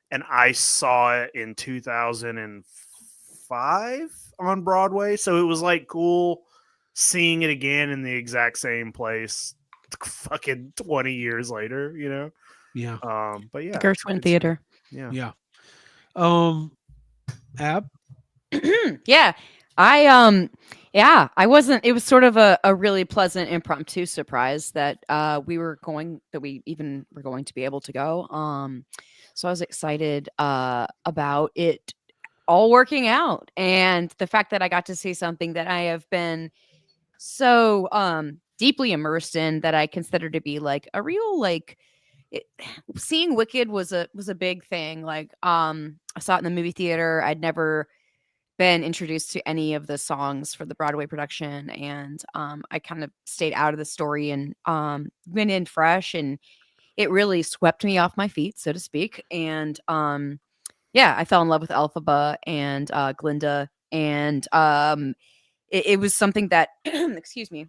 And I saw it in 2005 on Broadway. So it was like cool seeing it again in the exact same place fucking 20 years later, Yeah. But yeah. The Gershwin Theater. Yeah. Yeah. Ab? Yeah. I wasn't, it was sort of a really pleasant impromptu surprise that we were going to be able to go. So I was excited about it. all working out. And the fact that I got to see something that I have been so deeply immersed in, that I consider to be like a real seeing Wicked was a big thing. Like I saw it in the movie theater. I'd never been introduced to any of the songs for the Broadway production, and I kind of stayed out of the story and went in fresh, and it really swept me off my feet, so to speak. And yeah, I fell in love with Elphaba and Glinda, and it was something that excuse me,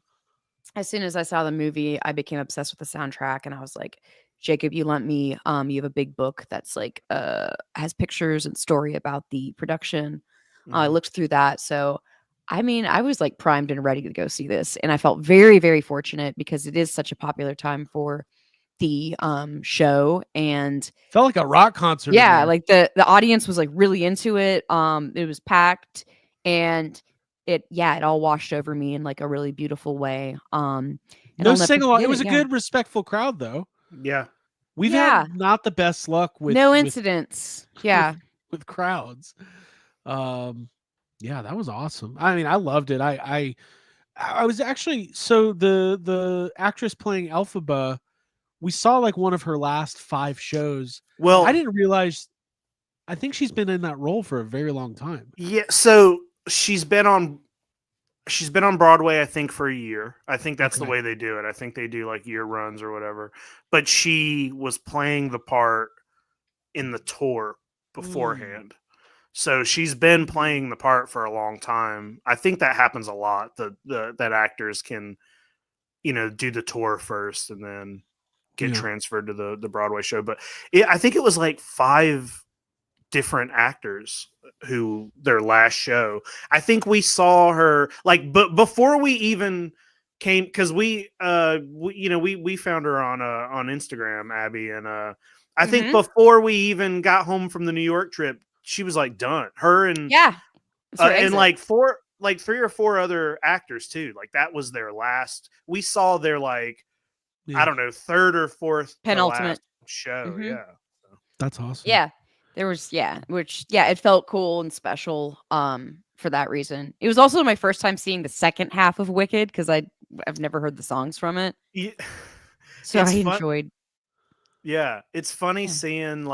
as soon as I saw the movie, I became obsessed with the soundtrack, and I was like, Jacob, you lent me you have a big book that's like has pictures and story about the production. I looked through that. So I mean, I was like primed and ready to go see this, and I felt very, very fortunate because it is such a popular time for the show, and felt like a rock concert. Yeah, like the audience was like really into it. It was packed, and it all washed over me in like a really beautiful way. And no sing along. It was a good, respectful crowd, though. Yeah, we've had not the best luck with no incidents. with crowds. Yeah, that was awesome. I mean, I loved it. I was actually, so the actress playing Elphaba, we saw like one of her last 5 shows. Well, I didn't realize. I think she's been in that role for a very long time. Yeah, so she's been on Broadway, I think, for a year. I think that's the way they do it. I think they do like year runs or whatever. But she was playing the part in the tour beforehand. So she's been playing the part for a long time. I think that happens a lot. That actors can, do the tour first and then get transferred to the Broadway show. But I think it was like 5 different actors who their last show. I think we saw her but before we even came, because we found her on Instagram, Abby, and I think before we even got home from the New York trip, she was like done. Her and and like 3 or 4 other actors too. Like that was their last. We saw their I don't know, 3rd or 4th penultimate show. Yeah, that's awesome. Yeah, there was it felt cool and special for that reason. It was also my first time seeing the second half of Wicked because I've never heard the songs from it. Yeah. So I enjoyed. Yeah, it's funny seeing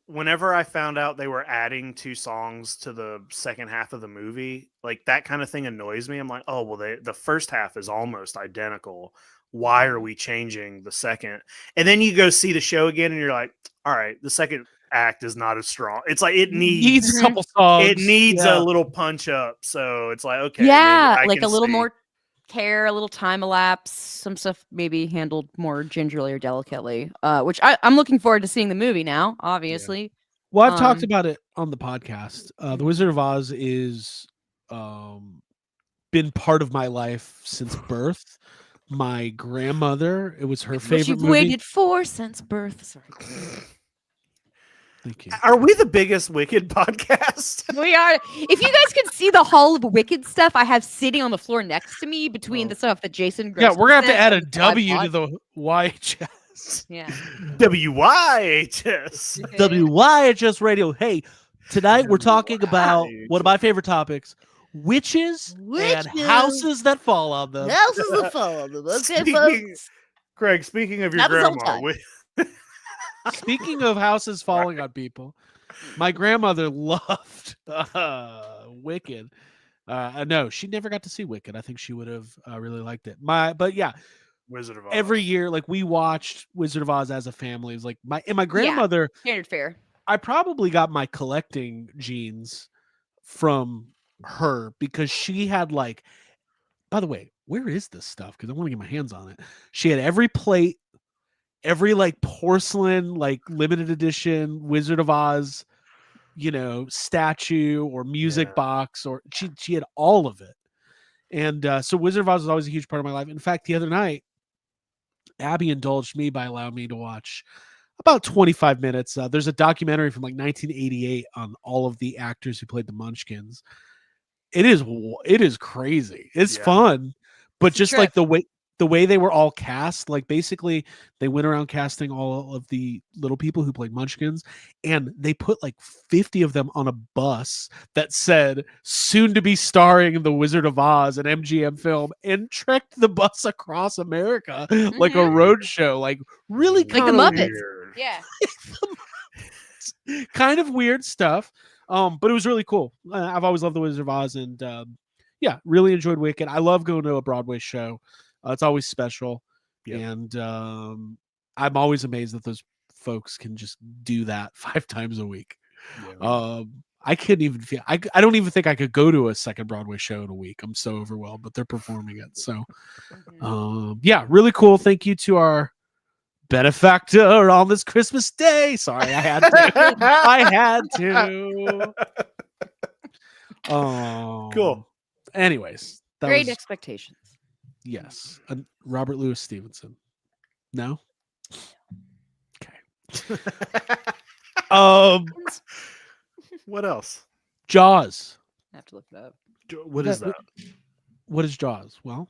whenever I found out they were adding 2 songs to the second half of the movie, like that kind of thing annoys me. I'm like, oh, well, the first half is almost identical. Why are we changing the second? And then you go see the show again and you're like, all right, the second act is not as strong. It's like it needs a couple songs. It needs a little punch up. So it's like, okay. Yeah, like a little more care, a little time elapse, some stuff maybe handled more gingerly or delicately, which I'm looking forward to seeing the movie now, obviously. Yeah. Well, I've talked about it on the podcast. The Wizard of Oz is been part of my life since birth. My grandmother, it was her favorite you've movie. Waited for since birth. Sorry. Thank you. Are we the biggest Wicked podcast? We are. If you guys could see the Hall of Wicked stuff I have sitting on the floor next to me between the stuff that Jason we're gonna have to add a W to the YHS. Yeah. WYHS. WYHS radio. Hey, tonight we're talking about one of my favorite topics. Witches and houses that fall on them. Houses that fall on them. Okay, folks. Craig, speaking of your grandma, speaking of houses falling on people, my grandmother loved Wicked. No, she never got to see Wicked. I think she would have really liked it. But yeah, Wizard of Oz. Every year, like we watched Wizard of Oz as a family. It was like my grandmother. Standard fare. I probably got my collecting genes from her because she had by the way, where is this stuff? Because I want to get my hands on it. She had every plate, every porcelain, limited edition Wizard of Oz, statue or music box, or she had all of it. And so Wizard of Oz was always a huge part of my life. In fact, the other night, Abby indulged me by allowing me to watch about 25 minutes. There's a documentary from 1988 on all of the actors who played the Munchkins. It is crazy. It's fun, but just the the way they were all cast, like basically they went around casting all of the little people who played Munchkins, and they put like 50 of them on a bus that said soon to be starring in The Wizard of Oz, an MGM film, and trekked the bus across America like a road show. Like really Like the kind of Muppets. Weird. Yeah. kind of weird stuff. But it was really cool. I've always loved The Wizard of Oz, and yeah, really enjoyed Wicked. I love going to a Broadway show. It's always special. Yep. And I'm always amazed that those folks can just do that 5 times a week. Yeah. I couldn't even feel. I don't even think I could go to a second Broadway show in a week. I'm so overwhelmed, but they're performing it. So, yeah, really cool. Thank you to our benefactor on this Christmas day. Sorry, I had to. I had to. Cool. Anyways, that Great was, expectations. yes, Robert Louis Stevenson. No. Okay. What else? Jaws. I have to look it up. What is that? What is Jaws? Well,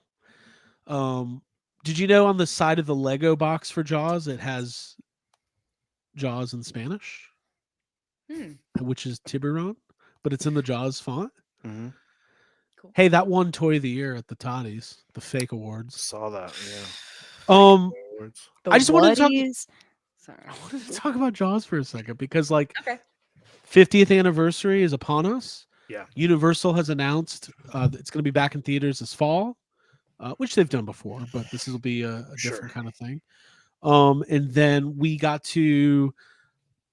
did you know on the side of the Lego box for Jaws it has Jaws in Spanish, which is Tiburon, but it's in the Jaws font. Mm-hmm. Cool. Hey, that won Toy of the Year at the Toddies, the fake awards. Saw that. Yeah. The I just wanted to talk. Whatties. Sorry. I wanted to talk about Jaws for a second because, like, Okay. 50th anniversary is upon us. Yeah. Universal has announced it's going to be back in theaters this fall, which they've done before, but this will be a different kind of thing. And then we got to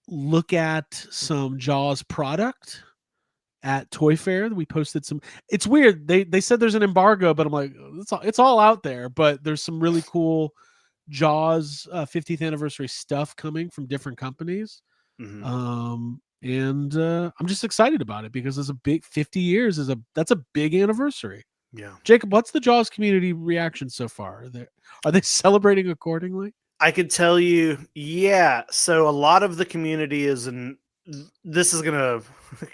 look at some Jaws product at Toy Fair. We posted some. It's weird. They said there's an embargo, but I'm like, it's all out there. But there's some really cool Jaws 50th anniversary stuff coming from different companies. Mm-hmm. And I'm just excited about it because it's a big 50 years that's a big anniversary. Yeah. Jacob, what's the Jaws community reaction so far? Are they celebrating accordingly? I could tell you, yeah. So a lot of the community this is gonna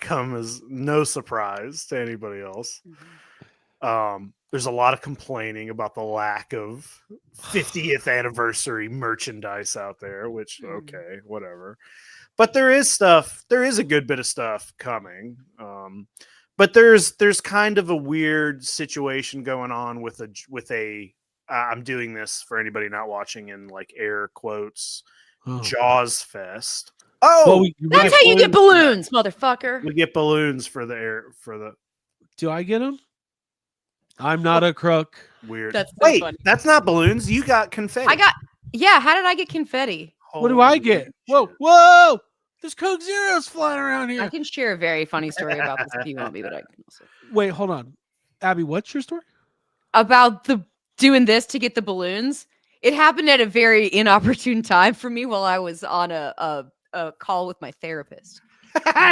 come as no surprise to anybody else. There's a lot of complaining about the lack of 50th anniversary merchandise out there, which okay, whatever. But there is a good bit of stuff coming. But there's kind of a weird situation going on with a I'm doing this for anybody not watching in like air quotes, Jaws Fest. Oh, well, that's how you get balloons, motherfucker. We get balloons for the. Do I get them? I'm not a crook. Weird. That's so Wait, funny. that's not balloons. You got confetti. Yeah. How did I get confetti? What do I get? Whoa! There's Coke Zeros flying around here. I can share a very funny story about this if you want me, but I can also. Wait, hold on, Abby. What's your story about doing this to get the balloons? It happened at a very inopportune time for me while I was on a call with my therapist.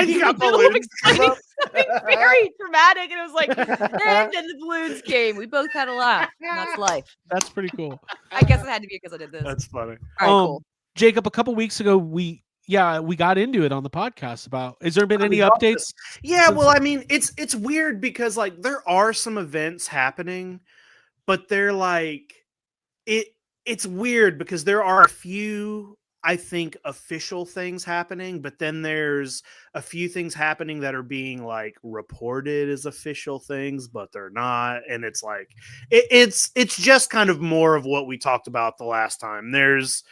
You got balloons. Something very dramatic, and it was like, and then the balloons came. We both had a laugh. And that's life. That's pretty cool. I guess it had to be because I did this. That's funny. All right, cool. Jacob, a couple weeks ago, we got into it on the podcast about. Has there been any updates? Yeah, well, I mean, it's weird because like there are some events happening, but they're like it's weird because there are a few, I think, official things happening, but then there's a few things happening that are being like reported as official things, but they're not. And it's like it's just kind of more of what we talked about the last time. There's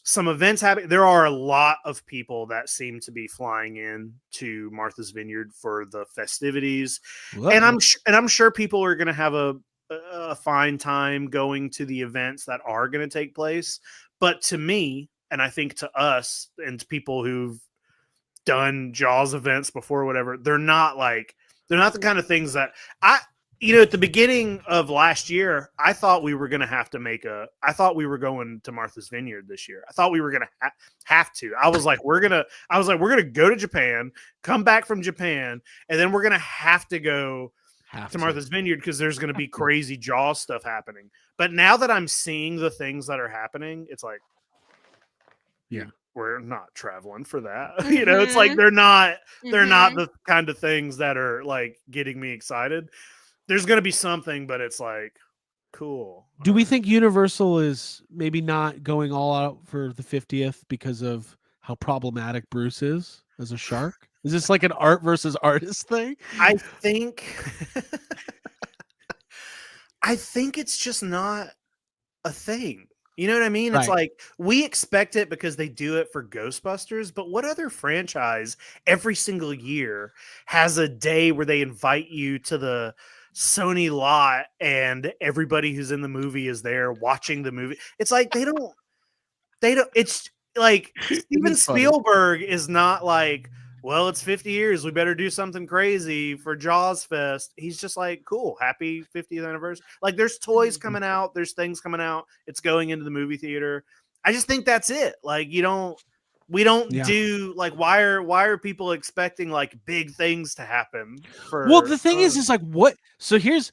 some events happening. There are a lot of people that seem to be flying in to Martha's Vineyard for the festivities. What? And I'm sure people are going to have a fine time going to the events that are going to take place. But to me, and I think to us and to people who've done Jaws events before, whatever, they're not the kind of things that at the beginning of last year, I thought we were going to I thought we were going to Martha's Vineyard this year. I thought we were going to have to. I was like, we're going to go to Japan, come back from Japan, and then we're going to have to go to Martha's Vineyard because there's going to be crazy Jaws stuff happening. But now that I'm seeing the things that are happening, it's like, yeah, we're not traveling for that. It's like they're not the kind of things that are like getting me excited. There's going to be something, but it's like, Cool. Do we think Universal is maybe not going all out for the 50th because of how problematic Bruce is as a shark? Is this like an art versus artist thing? I think I think it's just not a thing. You know what I mean? It's Right. like we expect it because they do it for Ghostbusters, but what other franchise every single year has a day where they invite you to the Sony lot and everybody who's in the movie is there watching the movie? It's like it's like It Steven is funny. Spielberg is not like, well, it's 50 years. We better do something crazy for Jaws Fest. He's just like, cool, happy 50th anniversary. Like, there's toys coming out, there's things coming out. It's going into the movie theater. I just think that's it. Like, we don't do like why are people expecting like big things to happen for Well, the thing is like what so here's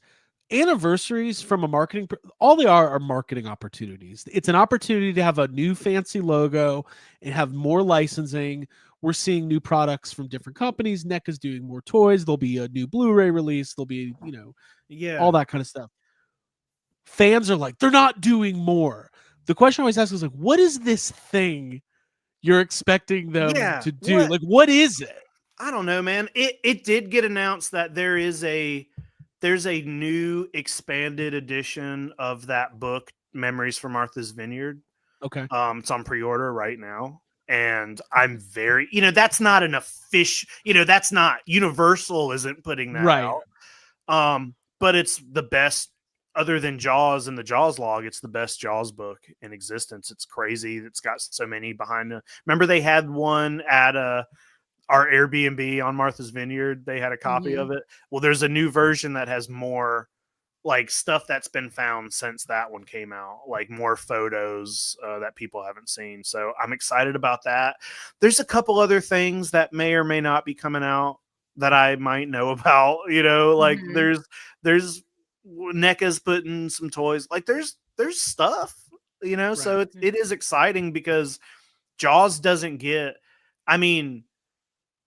anniversaries from a marketing all they are marketing opportunities. It's an opportunity to have a new fancy logo and have more licensing. We're seeing new products from different companies. NECA's doing more toys. There'll be a new Blu-ray release. There'll be, all that kind of stuff. Fans are like, they're not doing more. The question I always ask is like, what is this thing you're expecting them to do? Like, what is it? I don't know, man. It did get announced that there's a new expanded edition of that book, Memories from Martha's Vineyard. Okay. It's on pre-order right now. And I'm very, that's not an official, that's not Universal isn't putting that out. But it's the best other than Jaws and the Jaws log. It's the best Jaws book in existence. It's crazy. It's got so many behind it. Remember they had one at our Airbnb on Martha's Vineyard. They had a copy of it. Well, there's a new version that has more like stuff that's been found since that one came out, like more photos that people haven't seen. So I'm excited about that. There's a couple other things that may or may not be coming out that I might know about, like there's NECA's putting some toys, like there's stuff, so it is exciting because Jaws doesn't get,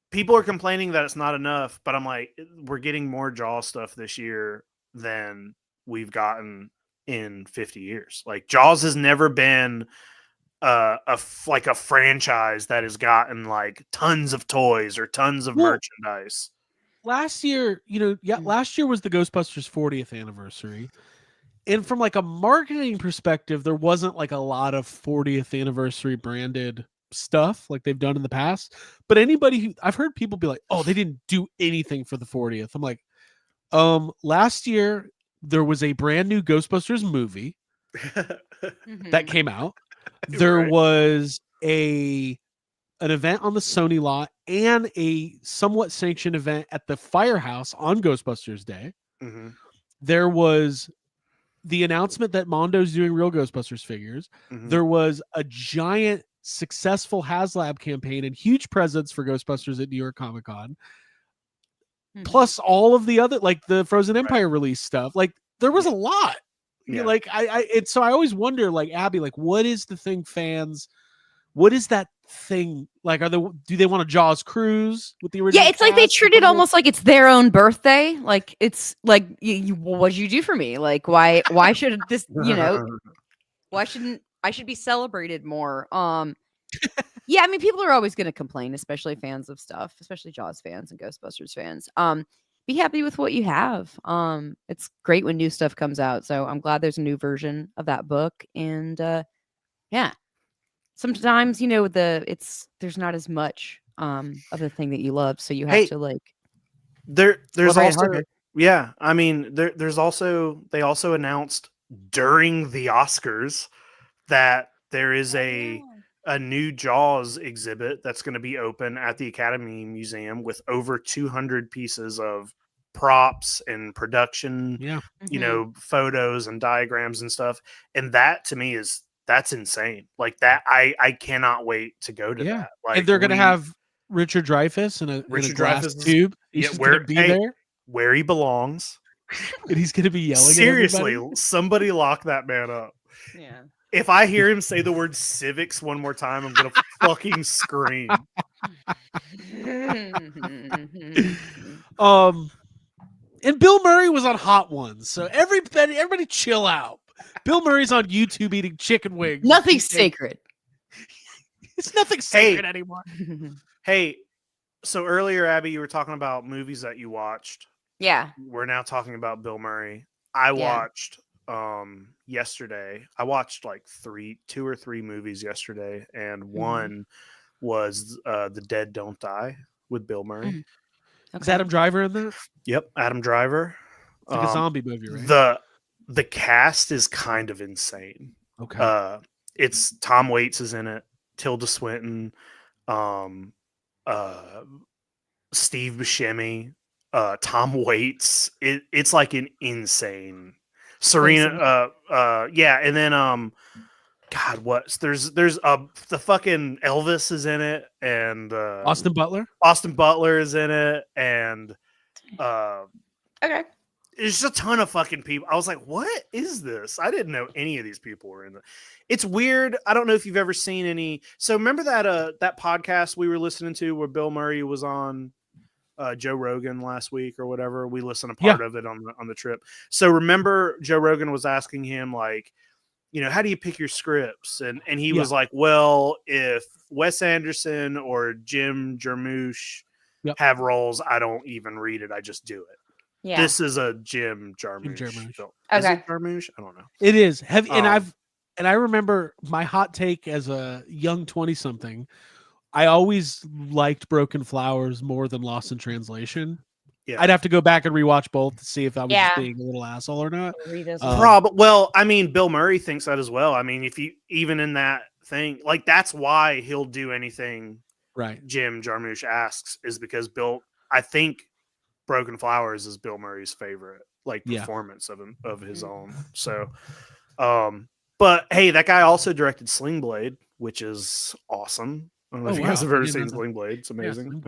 people are complaining that it's not enough, but I'm like, we're getting more Jaws stuff this year than we've gotten in 50 years. Like Jaws has never been a franchise that has gotten like tons of toys or tons of merchandise. Last year, last year was the Ghostbusters 40th anniversary. And from like a marketing perspective, there wasn't like a lot of 40th anniversary branded stuff like they've done in the past. But I've heard people be like, oh, they didn't do anything for the 40th. I'm like, last year there was a brand new Ghostbusters movie that came out. There was an event on the Sony lot and a somewhat sanctioned event at the Firehouse on Ghostbusters Day. There was the announcement that Mondo's doing real Ghostbusters figures. There was a giant successful HasLab campaign and huge presence for Ghostbusters at New York Comic Con. Plus all of the other, like the Frozen Empire release stuff. Like there was a lot. Like so I always wonder, like Abby, like what is the thing what is that thing? Like do they want a Jaws cruise with the original? Yeah, it's like they treat it almost like it's their own birthday. Like it's like what'd you do for me? Like why should this, why shouldn't I should be celebrated more? Yeah, people are always going to complain, especially fans of stuff, especially Jaws fans and Ghostbusters fans. Be happy with what you have. It's great when new stuff comes out. So I'm glad there's a new version of that book. And yeah, sometimes, there's not as much of the thing that you love. So you have to like, there's also, there's also, they also announced during the Oscars that there is a new Jaws exhibit that's going to be open at the Academy Museum with over 200 pieces of props and production, photos and diagrams and stuff. And that to me that's insane. Like that, I cannot wait to go to that. Like, and they're going to have Richard Dreyfuss in a glass tube. He's going to be there where he belongs. And he's going to be yelling. Seriously, somebody lock that man up. Yeah. If I hear him say the word civics one more time, I'm gonna fucking scream. And Bill Murray was on Hot Ones, so everybody chill out. Bill Murray's on YouTube eating chicken wings. Nothing's sacred. It's nothing sacred anymore. Hey, so earlier, Abby, you were talking about movies that you watched. Yeah. We're now talking about Bill Murray. I watched yesterday. I watched like 2 or 3 movies yesterday, and one was The Dead Don't Die with Bill Murray. Okay. Is Adam Driver in that? Yep, Adam Driver. It's like a zombie movie, right? The cast is kind of insane. Okay. It's Tom Waits is in it, Tilda Swinton, Steve Buscemi, Tom Waits. It's like an insane Serena. Yeah, and then God, what? There's the fucking Elvis is in it, and Austin Butler. Austin Butler is in it, and Okay. there's just a ton of fucking people. I was like, what is this? I didn't know any of these people were in it. It's weird. I don't know if you've ever seen any. So remember that podcast we were listening to where Bill Murray was on Joe Rogan last week or whatever. We listened to part of it on the trip. So remember Joe Rogan was asking him like, you know, how do you pick your scripts? And he was like, well, if Wes Anderson or Jim Jarmusch have roles, I don't even read it. I just do it. Yeah. This is a Jim Jarmusch film. Okay. Is it Jarmusch? I don't know. It is. And I remember my hot take as a young 20-something. I always liked Broken Flowers more than Lost in Translation. Yeah. I'd have to go back and rewatch both to see if I was just being a little asshole or not. Well, I mean, Bill Murray thinks that as well. I mean, if you even in that thing, like that's why he'll do anything Jim Jarmusch asks, is because I think Broken Flowers is Bill Murray's favorite performance of his own. So but hey, that guy also directed Sling Blade, which is awesome. I don't know if you guys have ever seen Sling Blade. It's amazing.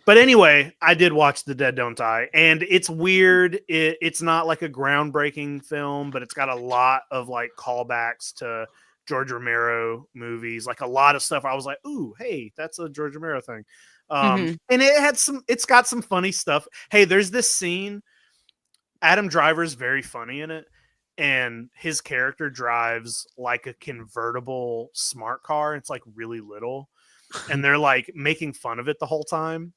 But anyway, I did watch The Dead Don't Die, and it's weird. It's not like a groundbreaking film, but it's got a lot of like callbacks to George Romero movies, like a lot of stuff. I was like, ooh, hey, that's a George Romero thing. And it's got some funny stuff. Hey, there's this scene. Adam Driver's very funny in it, and his character drives like a convertible smart car. It's like really little, and they're like making fun of it the whole time.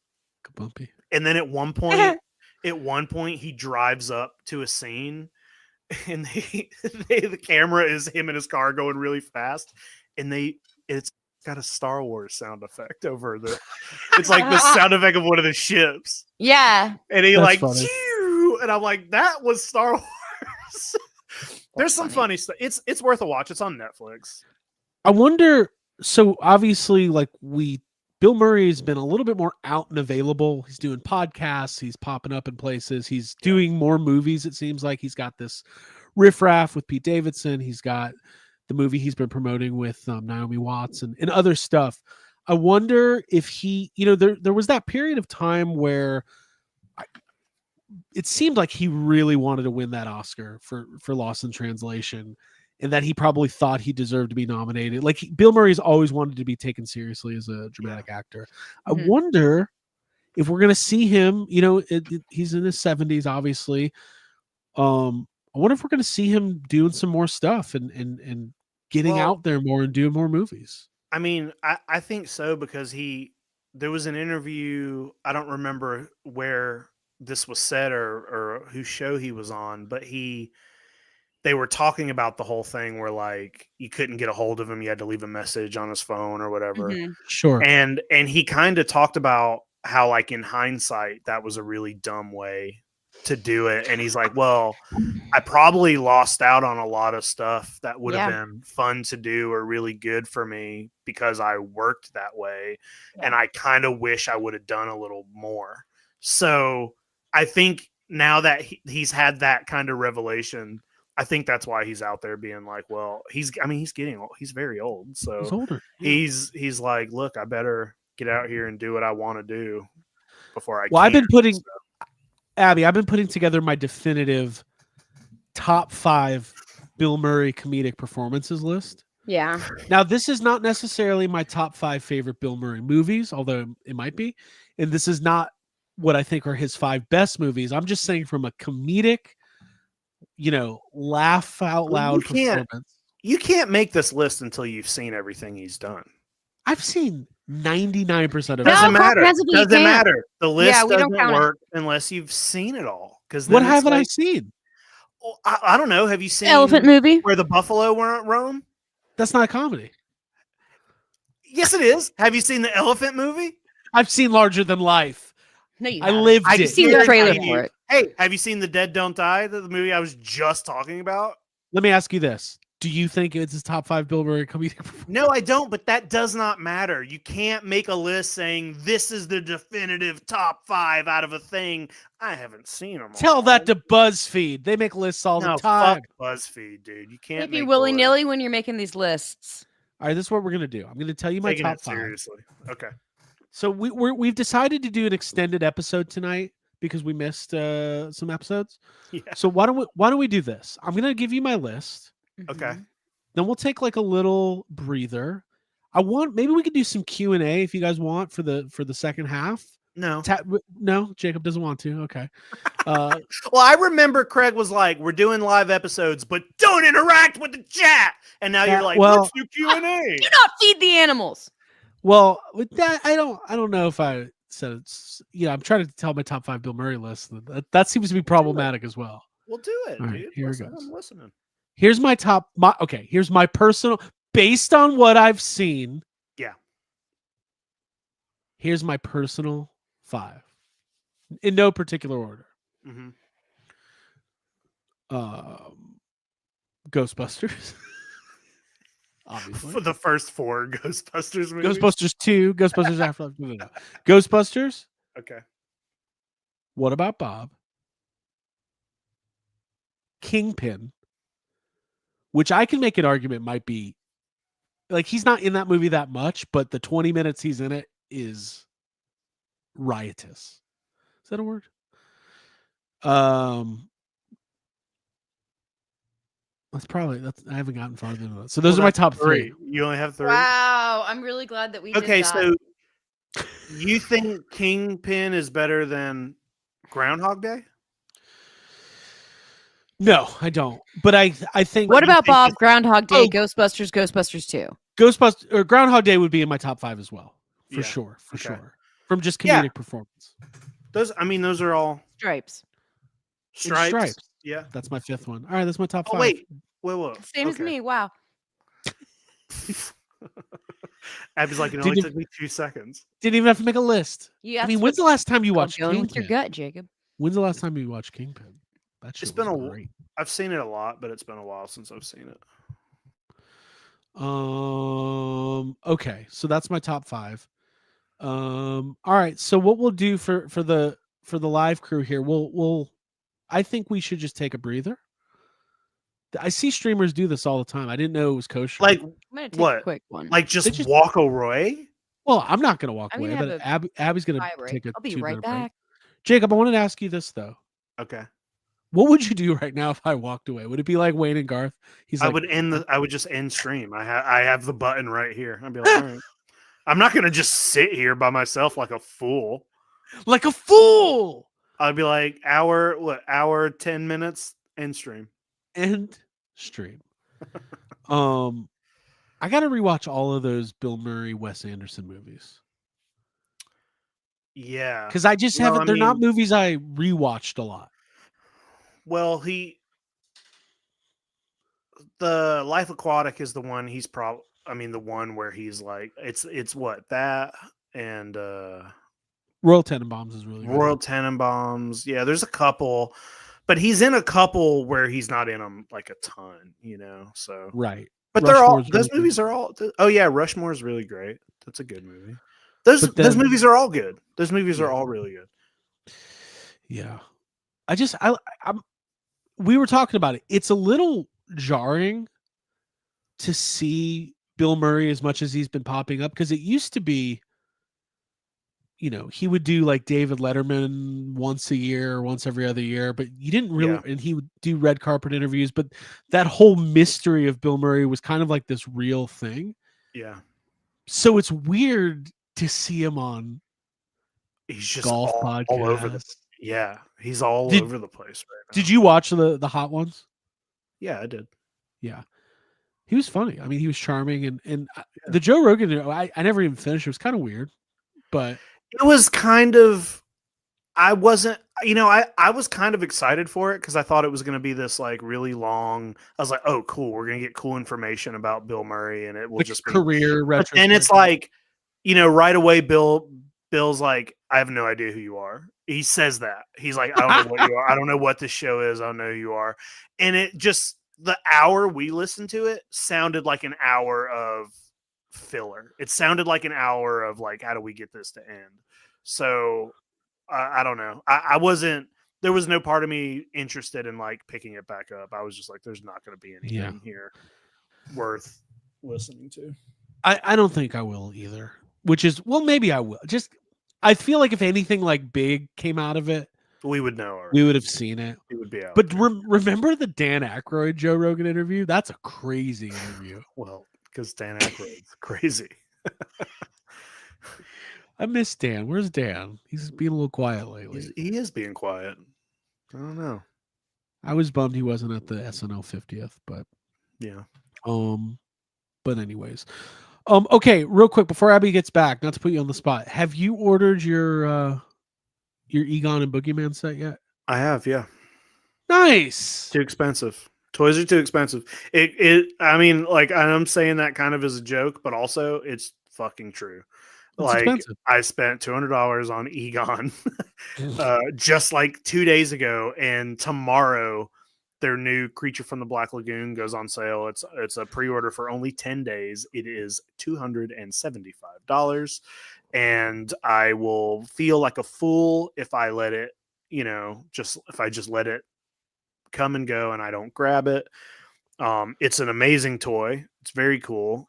Bumpy. And then at one point, he drives up to a scene, and the camera is him in his car going really fast, and it's got a Star Wars sound effect over the. It's like the sound effect of one of the ships. Yeah, and he and I'm like, that was Star Wars. There's some funny stuff. It's worth a watch. It's on Netflix. I wonder. So obviously, Bill Murray has been a little bit more out and available. He's doing podcasts. He's popping up in places. He's doing more movies. It seems like he's got this Riff Raff with Pete Davidson. He's got the movie he's been promoting with Naomi Watts and other stuff. I wonder if he, there was that period of time where it seemed like he really wanted to win that Oscar for Lost in Translation, and that he probably thought he deserved to be nominated. Like Bill Murray's always wanted to be taken seriously as a dramatic actor. I wonder if we're going to see him, he's in his 70s, obviously. I wonder if we're going to see him doing some more stuff and getting out there more and doing more movies. I mean, I think so, because there was an interview, I don't remember where this was said or whose show he was on, but they were talking about the whole thing where like you couldn't get a hold of him. You had to leave a message on his phone or whatever. Sure. And he kind of talked about how like in hindsight, that was a really dumb way to do it. And he's like, well, I probably lost out on a lot of stuff that would have been fun to do or really good for me because I worked that way. Yeah. And I kind of wish I would have done a little more. So I think now that he's had that kind of revelation, I think that's why he's out there being like, well, he's getting old. He's very old. So he's older. Yeah. He's like, look, I better get out here and do what I want to do before I. Well, I've been putting together my definitive top 5 Bill Murray comedic performances list. Yeah. Now, this is not necessarily my top 5 favorite Bill Murray movies, although it might be. And this is not what I think are his 5 best movies. I'm just saying from a comedic, laugh out loud performance. You can't make this list until you've seen everything he's done. I've seen 99% of it. Doesn't matter. comprehensively you Doesn't can't. matter. The list we don't doesn't count it. work unless you've seen it all. Because What haven't I seen? Well, I don't know. Have you seen Elephant movie? Where the Buffalo Won't Roam? That's not a comedy. Yes, it is. Have you seen the Elephant movie? I've seen Larger Than Life. No, you I haven't. lived I've it. seen the trailer Guarantee you. for it. Hey, have you seen The Dead Don't Die? The movie I was just talking about? Let me ask you this. Do you think it's his top 5 Bill Murray comedic performance? No, I don't, but that does not matter. You can't make a list saying this is the definitive top 5 out of a thing. I haven't seen them all. Tell that to BuzzFeed. They make lists all the time. Fuck BuzzFeed, dude. You can't Maybe make willy-nilly when you're making these lists. All right, this is what we're going to do. I'm going to tell you my Taking top it 5. seriously. Okay. So we've decided to do an extended episode tonight because we missed some episodes. Yeah. So why don't we do this? I'm going to give you my list. Okay. Mhm. Then we'll take like a little breather. Maybe we could do some Q&A if you guys want for the second half. No. No, Jacob doesn't want to. Okay. Well, I remember Craig was like, "We're doing live episodes, but don't interact with the chat." And now you're like, well- "Let's do Q&A." Do not feed the animals. Well, with that, I don't know if I said it's. I'm trying to tell my top 5 Bill Murray list. That seems to be problematic as well. We'll do it, All right, dude. here it Listen, goes. I'm listening. Here's my here's my personal, based on what I've seen. Yeah. Here's my personal 5 in no particular order. Mm-hmm. Ghostbusters. Obviously. For the first 4 Ghostbusters movies. Ghostbusters 2, Ghostbusters Afterlife. No. Ghostbusters. Okay. What About Bob? Kingpin, which I can make an argument might be like he's not in that movie that much, but the 20 minutes he's in it is riotous. Is that a word? I haven't gotten farther than that. So those are my top 3. You only have 3. Wow, I'm really glad that we did Okay, that. so you think Kingpin is better than Groundhog Day? No, I don't. But I think What about think Bob, it's- Groundhog Day, Oh. Ghostbusters 2? Ghostbusters or Groundhog Day would be in my top 5 as well. For Yeah, sure. For okay. sure. From just Yeah. comedic performance. Those are all Stripes. Stripes. Yeah. That's my 5th one. All right, that's my top 5. Oh wait. Same as Okay. me. Wow. Abby's like, it only Didn't- took me 2 seconds. Didn't even have to make a list. Yeah, I mean, when's the last time you watched going with Kingpin? your gut, Jacob? When's the last time you watched Kingpin? That shit It's been was a great. I've seen it a lot, but it's been a while since I've seen it. Okay, so that's my top 5. All right, so what we'll do for the live crew here, I think we should just take a breather. I see streamers do this all the time. I didn't know it was kosher. Like I'm gonna take What? a quick one. like just, They just- walk away? well, I'm not gonna walk I'm gonna away, have but Abby's gonna Hi, Ray. take a I'll be 2 right minute break. back. Jacob, I wanted to ask you this though. Okay. What would you do right now if I walked away? Would it be like Wayne and Garth? He's I like, would just end stream. I have the button right here. I'd be like, all right. I'm not gonna just sit here by myself like a fool. like a fool. I'd be like, hour 10 minutes, end stream. End stream. I got to rewatch all of those Bill Murray, Wes Anderson movies Yeah. because I just Well, haven't. I They're not mean- movies I rewatched a lot. Well, the Life Aquatic is the one he's the one where he's like, it's what that and Royal Tenenbaums is really good. Royal Tenenbaums. Yeah, there's a couple, but he's in a couple where he's not in them like a ton, So, Right. but they're all Rushmore's those really movies are all. Oh yeah, Rushmore is really great. That's a good movie. Those But then- movies are all good. Those movies are Yeah. all really good. Yeah. We were talking about it. It's a little jarring to see Bill Murray as much as he's been popping up because it used to be, he would do like David Letterman once a year, once every other year, but you didn't really, Yeah. and he would do red carpet interviews, but that whole mystery of Bill Murray was kind of like this real thing. Yeah. So it's weird to see him on he's just golf all over the. podcast. Yeah, he's all over the place right now. Did you watch the hot ones? Yeah, I did. Yeah, he was funny. I mean, he was charming, and the Joe Rogan. I never even finished. It was kind of weird, but it was kind of. I wasn't. I was kind of excited for it because I thought it was going to be this like really long. I was like, oh, cool. We're going to get cool information about Bill Murray, and it will just be career. And it's like, right away, Bill's like, I have no idea who you are. He says that. He's like, I don't know what you are. I don't know what this show is. I don't know who you are. And it just, the hour we listened to it sounded like an hour of filler. It sounded like an hour of like, how do we get this to end? So I don't know. I wasn't, there was no part of me interested in like picking it back up. I was just like, there's not going to be anything here worth listening to. I don't think I will either. Which is, well, maybe I will. Just, I feel like if anything like big came out of it, we would know. We would have seen it. It would be out. But remember the Dan Aykroyd Joe Rogan interview? That's a crazy interview. Well, because Dan Aykroyd's crazy. I miss Dan. Where's Dan? He's being a little quiet lately. He is being quiet. I don't know. I was bummed he wasn't at the SNL 50th, but yeah. But anyways. Okay, real quick before Abby gets back, not to put you on the spot. Have you ordered your Egon and Boogeyman set yet? I have, yeah. Nice. Too expensive. Toys are too expensive. I mean, like, I'm saying that kind of as a joke, but also it's fucking true. It's expensive. I spent $200 on Egon just like 2 days ago, and tomorrow their new Creature from the Black Lagoon goes on sale. It's a pre-order for only 10 days. It is $275, and I will feel like a fool if I let it, if I just let it come and go and I don't grab it. It's an amazing toy. It's very cool.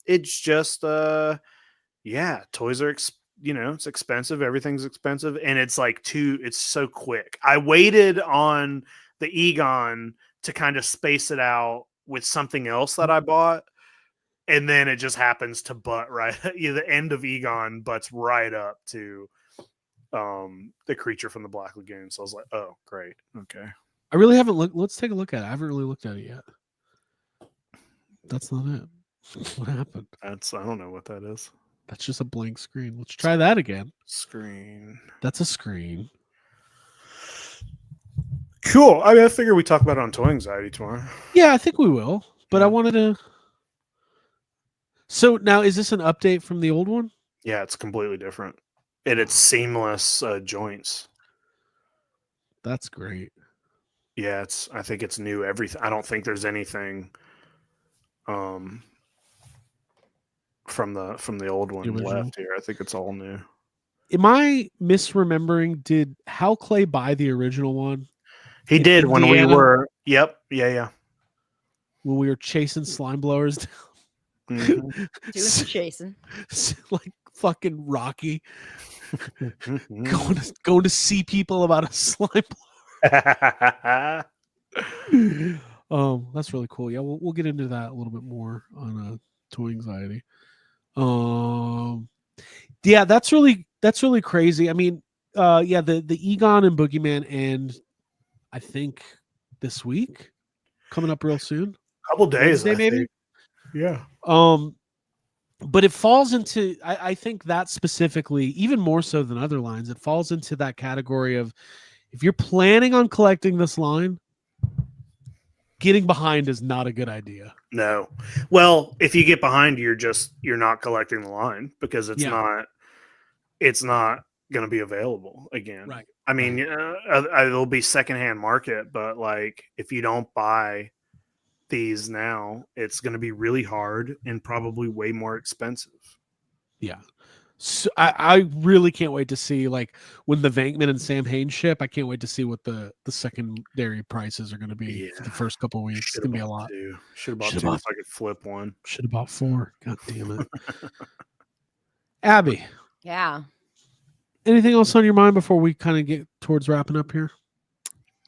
It's just toys are it's expensive. Everything's expensive, and it's like it's so quick. I waited on the Egon to kind of space it out with something else that I bought, and then it just happens to butt right the end of Egon butts right up to the Creature from the Black Lagoon. So I was like, oh, great. Okay. I really haven't looked. Let's take a look at it. I haven't really looked at it yet. That's not it. What happened? I don't know what that is. That's just a blank screen. Let's try that again. Screen. That's a screen. Cool. I mean, I figure we talk about it on Toy Anxiety tomorrow. Yeah, I think we will. But I wanted to. So now, is this an update from the old one? Yeah, it's completely different. It's seamless joints. That's great. Yeah, I think it's new everything. I don't think there's anything from the old one left here. I think it's all new. Am I misremembering? Did Hal Clay buy the original one? He did when we were. Yep. Yeah. When we were chasing slime blowers down. Doing some chasing. Like fucking Rocky. going to see people about a slime blower. That's really cool. Yeah, we'll get into that a little bit more on Toy Anxiety. Yeah, that's really crazy. I mean, the Egon and Boogeyman end, I think, this week, coming up real soon. Couple days, Wednesday, maybe. Yeah. But it falls into, I think that specifically, even more so than other lines, it falls into that category of, if you're planning on collecting this line, getting behind is not a good idea. No. Well, if you get behind, you're not collecting the line because it's not going to be available again. Right. I mean, it'll be secondhand market, but like if you don't buy these now, it's going to be really hard and probably way more expensive. Yeah. So I really can't wait to see, like, when the Venkman and Sam Haines ship. I can't wait to see what the secondary prices are going to be for the first couple of weeks. It's going to be a lot. Should have bought two if I could flip one. Should have bought 4. God damn it. Abby. Yeah. Anything else on your mind before we kind of get towards wrapping up here?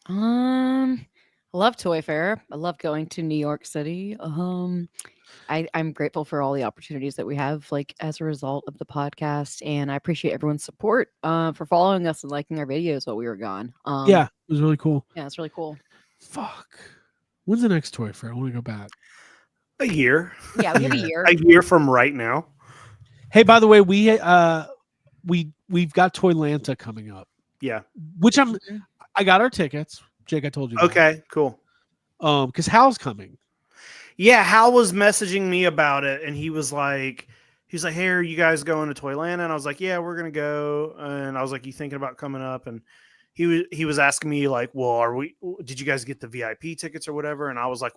I love Toy Fair. I love going to New York City. I'm grateful for all the opportunities that we have, like as a result of the podcast, and I appreciate everyone's support for following us and liking our videos while we were gone. Yeah, it was really cool. Yeah, it's really cool. Fuck. When's the next toy fair? I want to go back. A year. Yeah, we have a year. A year from right now. Hey, by the way, we've got Toylanta coming up. Yeah. Which I got our tickets. Jake, I told you. Okay, cool. Because Hal's coming. Yeah, Hal was messaging me about it, and he was like, hey, are you guys going to Toylanta? And I was like, yeah, we're gonna go. And I was like, you thinking about coming up? And he was asking me like, well, did you guys get the VIP tickets or whatever? And I was like,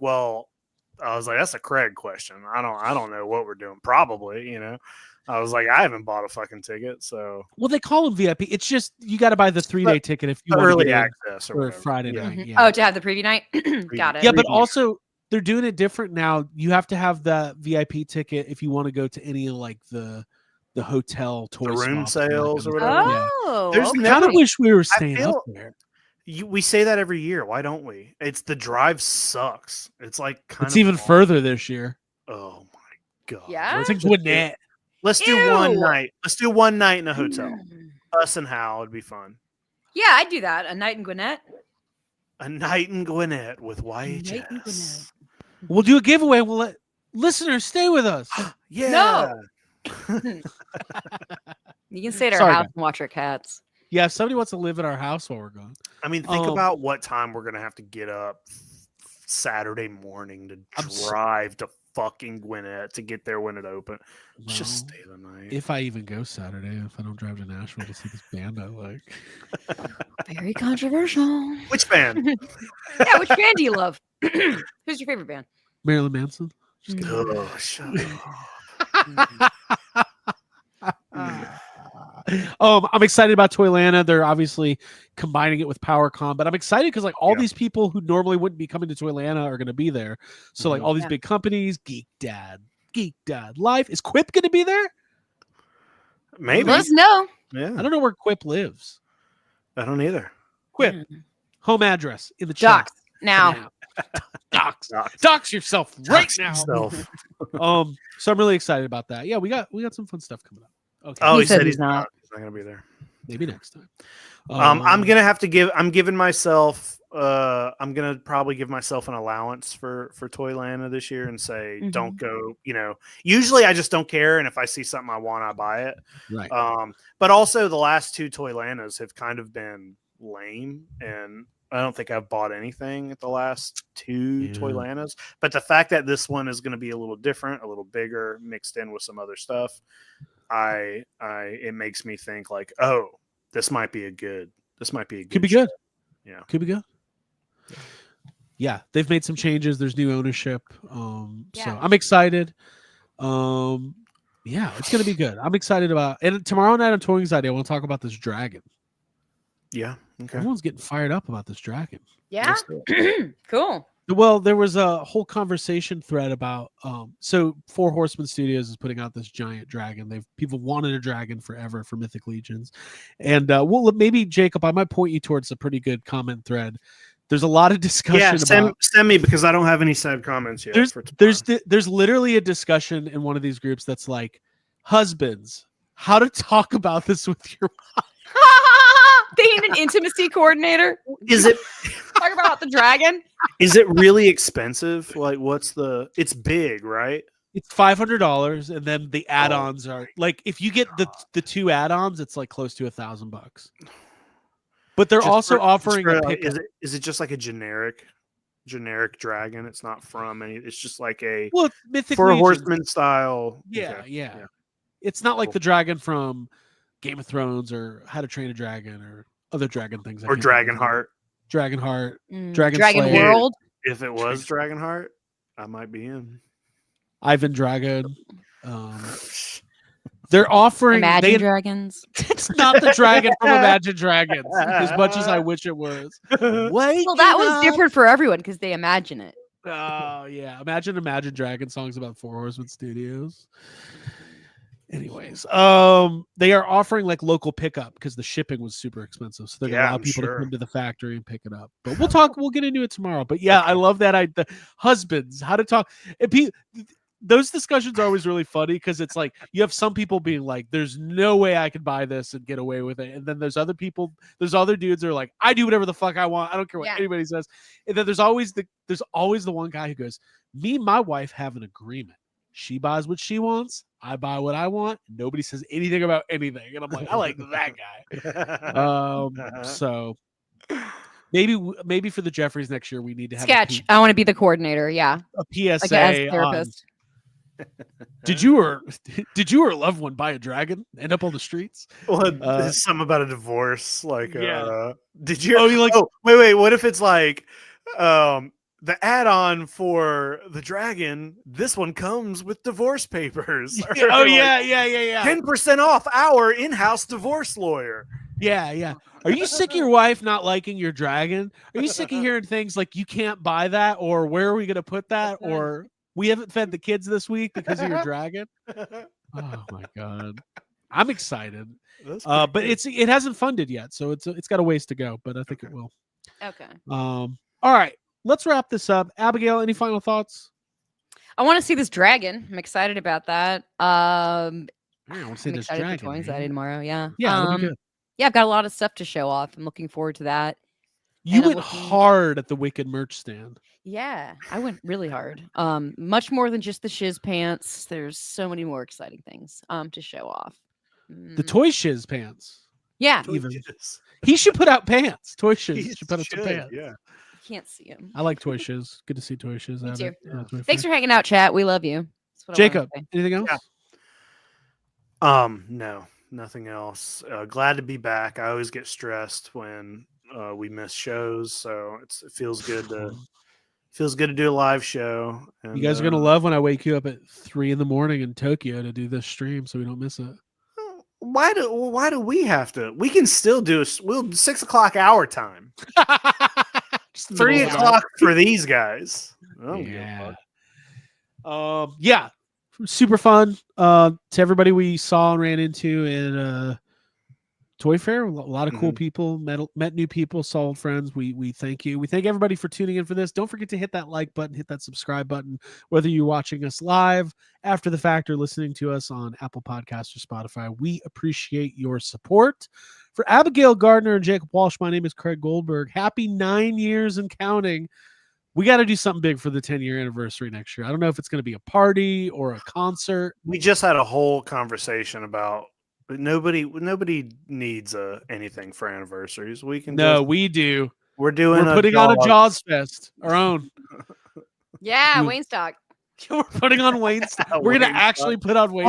that's a Craig question. I don't know what we're doing. Probably, I was like, I haven't bought a fucking ticket, so. Well, they call them VIP. It's just you got to buy the 3-day ticket if you want early to get access or Friday night. Mm-hmm. Yeah. Oh, to have the preview night. Got it. Yeah, but also they're doing it different now. You have to have the VIP ticket if you want to go to any of like the hotel toy room swaps sales or whatever. Oh, There's okay. I kind of wish we were staying up there. We say that every year. Why don't we? It's the drive sucks. It's like it's even further this year. Oh my god. Yeah? It's like Gwinnett. Let's do one night. Let's do one night in a hotel. Us and Hal would be fun. Yeah, I'd do that. A night in Gwinnett. A night in Gwinnett with YHS. We'll do a giveaway. We'll let listeners stay with us. Yeah. No. You can stay at our Sorry, house guys. and watch our cats. Yeah, if somebody wants to live at our house while we're gone. I mean, think about what time we're gonna have to get up Saturday morning to drive to fucking Gwinnett to get there when it opens. Let's just stay the night. If I even go Saturday, if I don't drive to Nashville to see this band I like. Very controversial. Which band? Yeah, which band do you love? Who's your favorite band? Marilyn Manson. Just kidding. Oh, shut up. I'm excited about Toylanta. They're obviously combining it with PowerCon, but I'm excited because like all these people who normally wouldn't be coming to Toylanta are going to be there. So like all these big companies, Geek Dad Life. Is Quip going to be there? Maybe. Let us know. Yeah. I don't know where Quip lives. I don't either. Quip. Home address in the chat. Docs now. Dox yourself right now. Yourself. So I'm really excited about that. Yeah, we got some fun stuff coming up. Okay. Oh, He he said said he's he's not. not. He's not gonna be there. Maybe next time. I'm gonna have to give. I'm giving myself. I'm gonna probably give myself an allowance for Toylanta this year and say don't go. Usually I just don't care, and if I see something I want, I buy it. Right. But also the last two Toylantas have kind of been lame, and I don't think I've bought anything at the last two Toylantas. But the fact that this one is going to be a little different, a little bigger, mixed in with some other stuff, it makes me think like, oh, this might be a good. Could be good. Yeah. Could be good. Yeah, they've made some changes. There's new ownership. So I'm excited. Yeah, it's gonna be good. I'm excited about. And tomorrow night on Toy Anxiety, I want to talk about this dragon. Yeah. Okay. Everyone's getting fired up about this dragon. Yeah. Cool. Well, there was a whole conversation thread about so Four Horsemen Studios is putting out this giant dragon. People wanted a dragon forever for Mythic Legions. And well, maybe Jacob, I might point you towards a pretty good comment thread. There's a lot of discussion about send me because I don't have any sad comments yet. There's literally a discussion in one of these groups that's like, husbands, how to talk about this with your wife. They need an intimacy coordinator. Is it Talk about the dragon? Is it really expensive? Like, it's big, right? It's $500, and then the add-ons are like if you get the two add-ons, it's like close to $1,000. But they're offering a pickup. Is it just like a generic dragon? It's not from any. It's just like a Mythic for Legion. a horseman style. Yeah, Okay. yeah. It's not like the dragon from Game of Thrones or How to Train a Dragon or other dragon things. Or Dragonheart. Dragonheart. Dragon Slayer. World. If it was Dragonheart, I might be in. Ivan Dragon. They're offering Imagine Dragons. It's not the dragon from Imagine Dragons, as much as I wish it was. Well, that was different for everyone because they imagine it. Oh yeah, Imagine Dragon songs about Four Horsemen Studios. Anyways, they are offering like local pickup because the shipping was super expensive, so they're gonna allow people to come to the factory and pick it up. But we'll get into it tomorrow. But yeah, I love that. The husbands, how to talk. those discussions are always really funny because it's like you have some people being like, "There's no way I could buy this and get away with it," and then there's other people, there's other dudes that are like, "I do whatever the fuck I want. I don't care what anybody says." And then there's always the one guy who goes, "Me and my wife have an agreement. She buys what she wants. I buy what I want. Nobody says anything about anything." And I'm like, I like that guy. So maybe for the Jeffries next year we need to have sketch. I want to be the coordinator. Yeah, a PSA like as a therapist. Did you or a loved one buy a dragon? End up on the streets? Well, there's something about a divorce. Like, did you? Oh, you like? Oh, wait. What if it's like, the add-on for the dragon? This one comes with divorce papers. Oh yeah. 10% off our in-house divorce lawyer. Yeah. Are you sick of your wife not liking your dragon? Are you sick of hearing things like you can't buy that, or where are we going to put that, or we haven't fed the kids this week because of your dragon? Oh my god, I'm excited. But it hasn't funded yet, so it's got a ways to go, but I think it will. Okay. All right, let's wrap this up. Abigail, any final thoughts? I want to see this dragon. I'm excited about that. I want to see this dragon. For Toy Anxiety tomorrow. Yeah. That'll be good. Yeah, I've got a lot of stuff to show off. I'm looking forward to that. You went hard at the Wicked merch stand. Yeah, I went really hard. Much more than just the shiz pants. There's so many more exciting things to show off. The toy shiz pants. Yeah. He should put out pants. Toy shiz should put out some pants. Yeah. You can't see him. I like toy shiz. Good to see toy shiz. Me too. Thanks for hanging out, chat. We love you. Jacob, anything else? Yeah. No, nothing else. Glad to be back. I always get stressed when we miss shows, so it feels good to do a live show. And, you guys are gonna love when I wake you up at 3 a.m. in Tokyo to do this stream, so we don't miss it. Why do we have to? We can still do 6 o'clock our time. 3 o'clock for these guys. Yeah, super fun. To everybody we saw and ran into in Toy Fair, a lot of cool people, met new people, saw old friends. We thank you. We thank everybody for tuning in for this. Don't forget to hit that like button, hit that subscribe button, whether you're watching us live, after the fact, or listening to us on Apple Podcasts or Spotify. We appreciate your support. For Abigail Gardner and Jacob Walsh, my name is Craig Goldberg. Happy 9 years and counting. We got to do something big for the 10-year anniversary next year. I don't know if it's going to be a party or a concert. We just had a whole conversation about nobody needs anything for anniversaries. We can. We do. We're putting on a Jaws Fest, our own. Yeah, Wayne Stock. We're putting on Wayne Stock. We're gonna actually put on Wayne.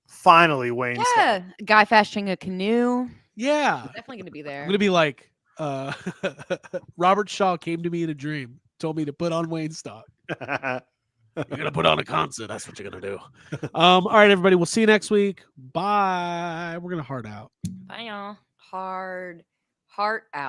Finally, Wayne. Yeah, a guy fashioning a canoe. Yeah, definitely gonna be there. I'm gonna be like, Robert Shaw came to me in a dream, told me to put on Wayne Stock. You're gonna put on a concert. That's what you're gonna do. All right, everybody. We'll see you next week. Bye. We're gonna heart out. Bye, y'all. Heart out.